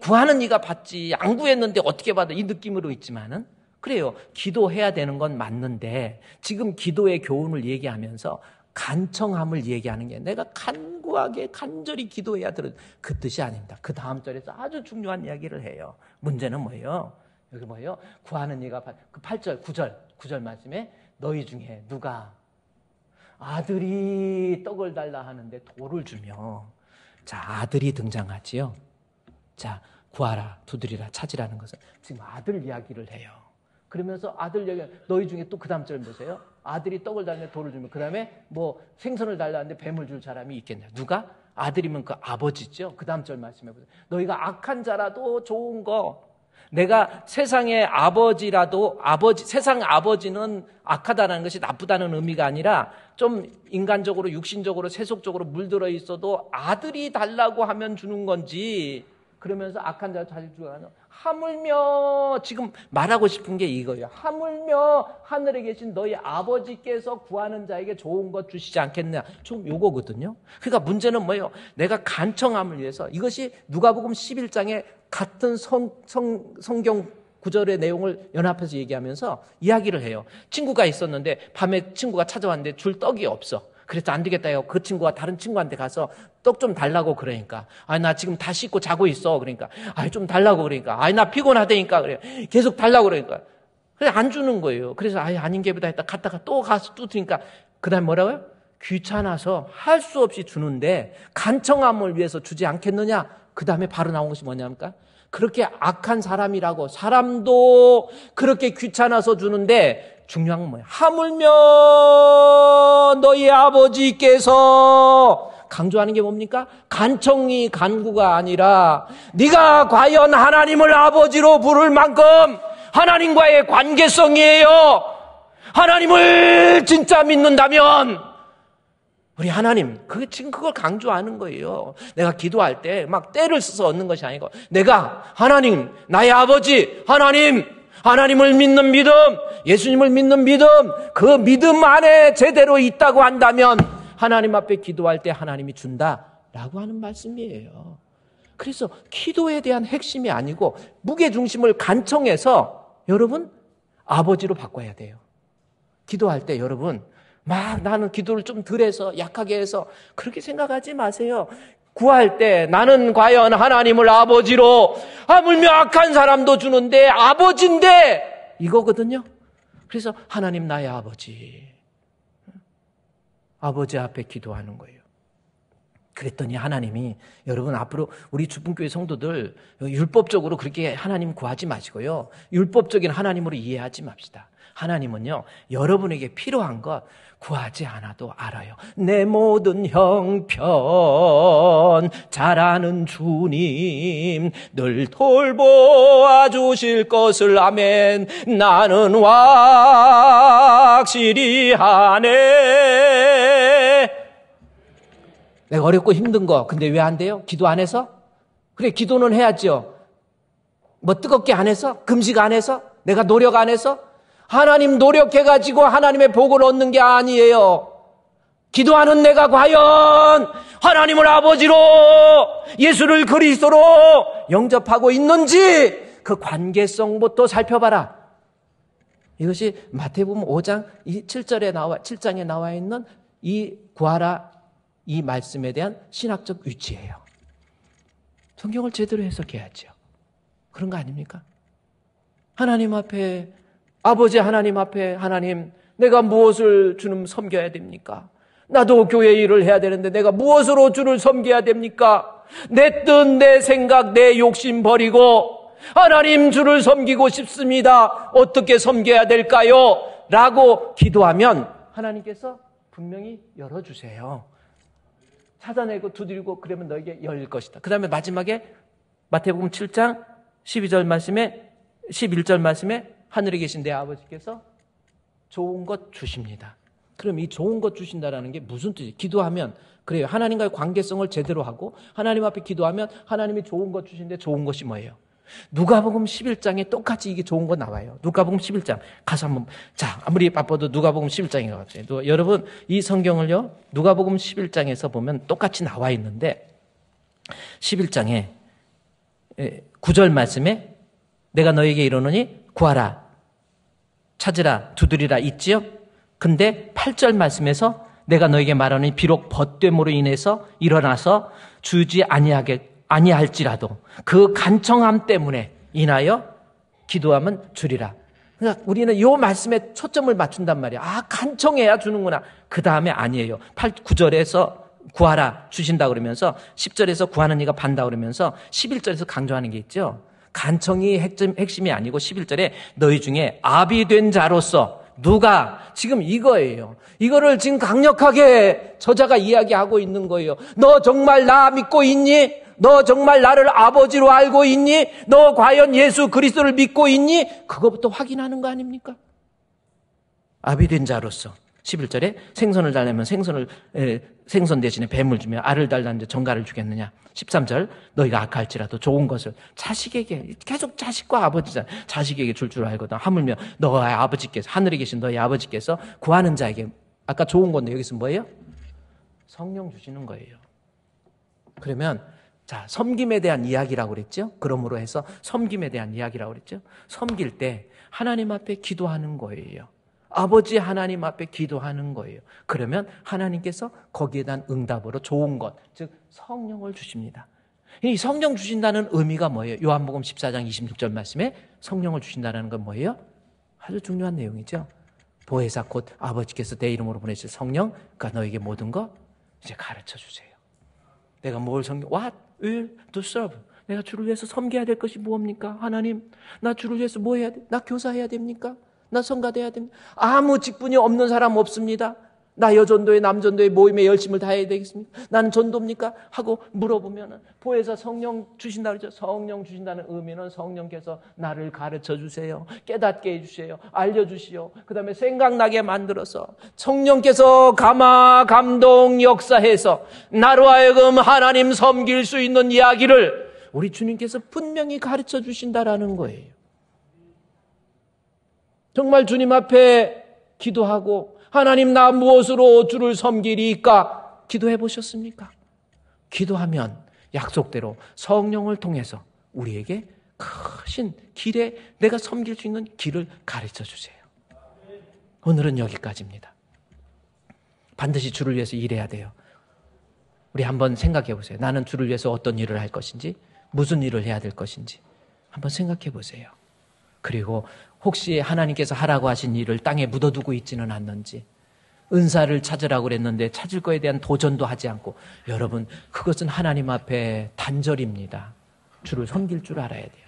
구하는 이가 받지 안 구했는데 어떻게 받아 이 느낌으로 있지만은 그래요. 기도해야 되는 건 맞는데 지금 기도의 교훈을 얘기하면서 간청함을 얘기하는 게 내가 간구하게 간절히 기도해야 되는 그 뜻이 아닙니다. 그 다음 절에서 아주 중요한 이야기를 해요. 문제는 뭐예요? 여기 뭐예요? 구하는 이가 그 8절 9절 말씀에 너희 중에 누가 아들이 떡을 달라 하는데 돌을 주며 자 아들이 등장하지요. 자 구하라 두드리라 찾으라는 것은 지금 아들 이야기를 해요. 그러면서 아들 이야기 너희 중에 또 그 다음 절 보세요. 아들이 떡을 달면 돌을 주면 그 다음에 뭐 생선을 달라는데 뱀을 줄 사람이 있겠냐. 누가? 아들이면 그 아버지죠. 그 다음 절 말씀해 보세요. 너희가 악한 자라도 좋은 거 내가 세상의 아버지라도 세상 아버지는 악하다는 것이 나쁘다는 의미가 아니라 좀 인간적으로 육신적으로 세속적으로 물들어 있어도 아들이 달라고 하면 주는 건지 그러면서 악한 자를 잘 주는 하물며 지금 말하고 싶은 게 이거예요. 하물며 하늘에 계신 너희 아버지께서 구하는 자에게 좋은 것 주시지 않겠냐. 좀 요거거든요. 그러니까 문제는 뭐예요? 내가 간청함을 위해서 이것이 누가복음 11장에 같은 성경 구절의 내용을 연합해서 얘기하면서 이야기를 해요. 친구가 있었는데 밤에 친구가 찾아왔는데 줄 떡이 없어. 그래서 안 되겠다 해요. 그 친구가 다른 친구한테 가서 떡 좀 달라고 그러니까 나 지금 다 씻고 자고 있어. 그러니까 좀 달라고 그러니까 나 피곤하다니까 그래요. 계속 달라고 그러니까 그래 안 주는 거예요. 그래서 아닌 게보다 했다 갔다가 또 가서 뚜트니까 그다음 뭐라고요? 귀찮아서 할 수 없이 주는데 간청함을 위해서 주지 않겠느냐. 그 다음에 바로 나온 것이 뭐냐니까 그렇게 악한 사람이라고 사람도 그렇게 귀찮아서 주는데 중요한 건 뭐예요? 하물며 너희 아버지께서 강조하는 게 뭡니까? 간청이 간구가 아니라 네가 과연 하나님을 아버지로 부를 만큼 하나님과의 관계성이에요. 하나님을 진짜 믿는다면 우리 하나님, 지금 그걸 강조하는 거예요. 내가 기도할 때 막 때를 써서 얻는 것이 아니고 내가 하나님, 나의 아버지, 하나님을 믿는 믿음, 예수님을 믿는 믿음, 그 믿음 안에 제대로 있다고 한다면 하나님 앞에 기도할 때 하나님이 준다라고 하는 말씀이에요. 그래서 기도에 대한 핵심이 아니고 무게중심을 간청해서 여러분 아버지로 바꿔야 돼요. 기도할 때 여러분 막 나는 기도를 좀 덜 해서 약하게 해서 그렇게 생각하지 마세요. 구할 때 나는 과연 하나님을 아버지로 하물며 악한 사람도 주는데 아버지인데 이거거든요. 그래서 하나님 나의 아버지 앞에 기도하는 거예요. 그랬더니 하나님이 여러분 앞으로 우리 주분교회 성도들 율법적으로 그렇게 하나님 구하지 마시고요. 율법적인 하나님으로 이해하지 맙시다. 하나님은요 여러분에게 필요한 것 구하지 않아도 알아요. 내 모든 형편 잘 아는 주님 늘 돌보아 주실 것을 아멘 나는 확실히 하네. 내가 어렵고 힘든 거 근데 왜 안 돼요? 기도 안 해서? 그래 기도는 해야죠. 뭐 뜨겁게 안 해서? 금식 안 해서? 내가 노력 안 해서? 하나님 노력해가지고 하나님의 복을 얻는 게 아니에요. 기도하는 내가 과연 하나님을 아버지로 예수를 그리스도로 영접하고 있는지 그 관계성부터 살펴봐라. 이것이 마태복음 5장 7장에 나와 있는 이 구하라 이 말씀에 대한 신학적 위치예요. 성경을 제대로 해석해야죠. 그런 거 아닙니까? 하나님 앞에 아버지 하나님 앞에 하나님 내가 무엇을 주님 섬겨야 됩니까? 나도 교회 일을 해야 되는데 내가 무엇으로 주를 섬겨야 됩니까? 내 뜻, 내 생각, 내 욕심 버리고 하나님 주를 섬기고 싶습니다. 어떻게 섬겨야 될까요? 라고 기도하면 하나님께서 분명히 열어주세요. 찾아내고 두드리고 그러면 너에게 열릴 것이다. 그 다음에 마지막에 마태복음 7장 11절 말씀에 11절 말씀에 하늘에 계신 내 아버지께서 좋은 것 주십니다. 그럼 이 좋은 것 주신다라는 게 무슨 뜻이에요? 기도하면 그래요. 하나님과의 관계성을 제대로 하고 하나님 앞에 기도하면 하나님이 좋은 것 주시는데 좋은 것이 뭐예요? 누가복음 11장에 똑같이 이게 좋은 거 나와요. 누가복음 11장 가서 한번 아무리 바빠도 누가복음 11장에 가보세요. 여러분 이 성경을요 누가복음 11장에서 보면 똑같이 나와 있는데 11장에 9절 말씀에 내가 너에게 이르노니 구하라 찾으라 두드리라 있지요. 근데 8절 말씀에서 내가 너에게 말하노니 비록 벗됨으로 인해서 일어나서 주지 아니할지라도 그 간청함 때문에 인하여 기도하면 주리라. 그러니까 우리는 이 말씀에 초점을 맞춘단 말이야. 간청해야 주는구나. 그 다음에 아니에요. 9절에서 구하라 주신다 그러면서 10절에서 구하는 이가 반다 그러면서 11절에서 강조하는 게 있죠. 간청이 핵심이 아니고 11절에 너희 중에 아비 된 자로서 누가 지금 이거예요. 이거를 지금 강력하게 저자가 이야기하고 있는 거예요. 너 정말 나 믿고 있니? 너 정말 나를 아버지로 알고 있니? 너 과연 예수 그리스도를 믿고 있니? 그거부터 확인하는 거 아닙니까? 아비된 자로서 11절에 생선을 달라면 생선 대신에 뱀을 주며 알을 달라는데 정갈을 주겠느냐? 13절 너희가 악할지라도 좋은 것을 자식에게 계속 자식과 아버지잖아. 자식에게 줄 알거든. 하물며 너의 아버지께서 하늘에 계신 너희 아버지께서 구하는 자에게 아까 좋은 건데 여기서 뭐예요? 성령 주시는 거예요. 그러면 섬김에 대한 이야기라고 그랬죠? 그러므로 해서 섬김에 대한 이야기라고 그랬죠? 섬길 때 하나님 앞에 기도하는 거예요. 아버지 하나님 앞에 기도하는 거예요. 그러면 하나님께서 거기에 대한 응답으로 좋은 것, 즉 성령을 주십니다. 이 성령 주신다는 의미가 뭐예요? 요한복음 14장 26절 말씀에 성령을 주신다는 건 뭐예요? 아주 중요한 내용이죠. 보혜사 곧 아버지께서 내 이름으로 보내실 성령, 그러니까 너에게 모든 거 이제 가르쳐 주세요. 내가 뭘 what will to serve? 내가 주를 위해서 섬겨야 될 것이 무엇입니까? 하나님, 나 주를 위해서 뭐 해야 돼? 나 교사해야 됩니까? 나 성가돼야 됩니까? 아무 직분이 없는 사람 없습니다. 나 여전도회 남전도회 모임에 열심을 다해야 되겠습니까? 나는 전도입니까? 하고 물어보면 보혜사 성령 주신다 그러죠. 성령 주신다는 의미는 성령께서 나를 가르쳐 주세요. 깨닫게 해주세요. 알려주시오. 그 다음에 생각나게 만들어서 성령께서 감동 역사해서 나로 하여금 하나님 섬길 수 있는 이야기를 우리 주님께서 분명히 가르쳐 주신다라는 거예요. 정말 주님 앞에 기도하고 하나님 나 무엇으로 주를 섬기리까 기도해 보셨습니까? 기도하면 약속대로 성령을 통해서 우리에게 크신 길에 내가 섬길 수 있는 길을 가르쳐 주세요. 오늘은 여기까지입니다. 반드시 주를 위해서 일해야 돼요. 우리 한번 생각해 보세요. 나는 주를 위해서 어떤 일을 할 것인지, 무슨 일을 해야 될 것인지 한번 생각해 보세요. 그리고 혹시 하나님께서 하라고 하신 일을 땅에 묻어두고 있지는 않는지, 은사를 찾으라고 그랬는데 찾을 거에 대한 도전도 하지 않고, 여러분 그것은 하나님 앞에 단절입니다. 주를 섬길 줄 알아야 돼요.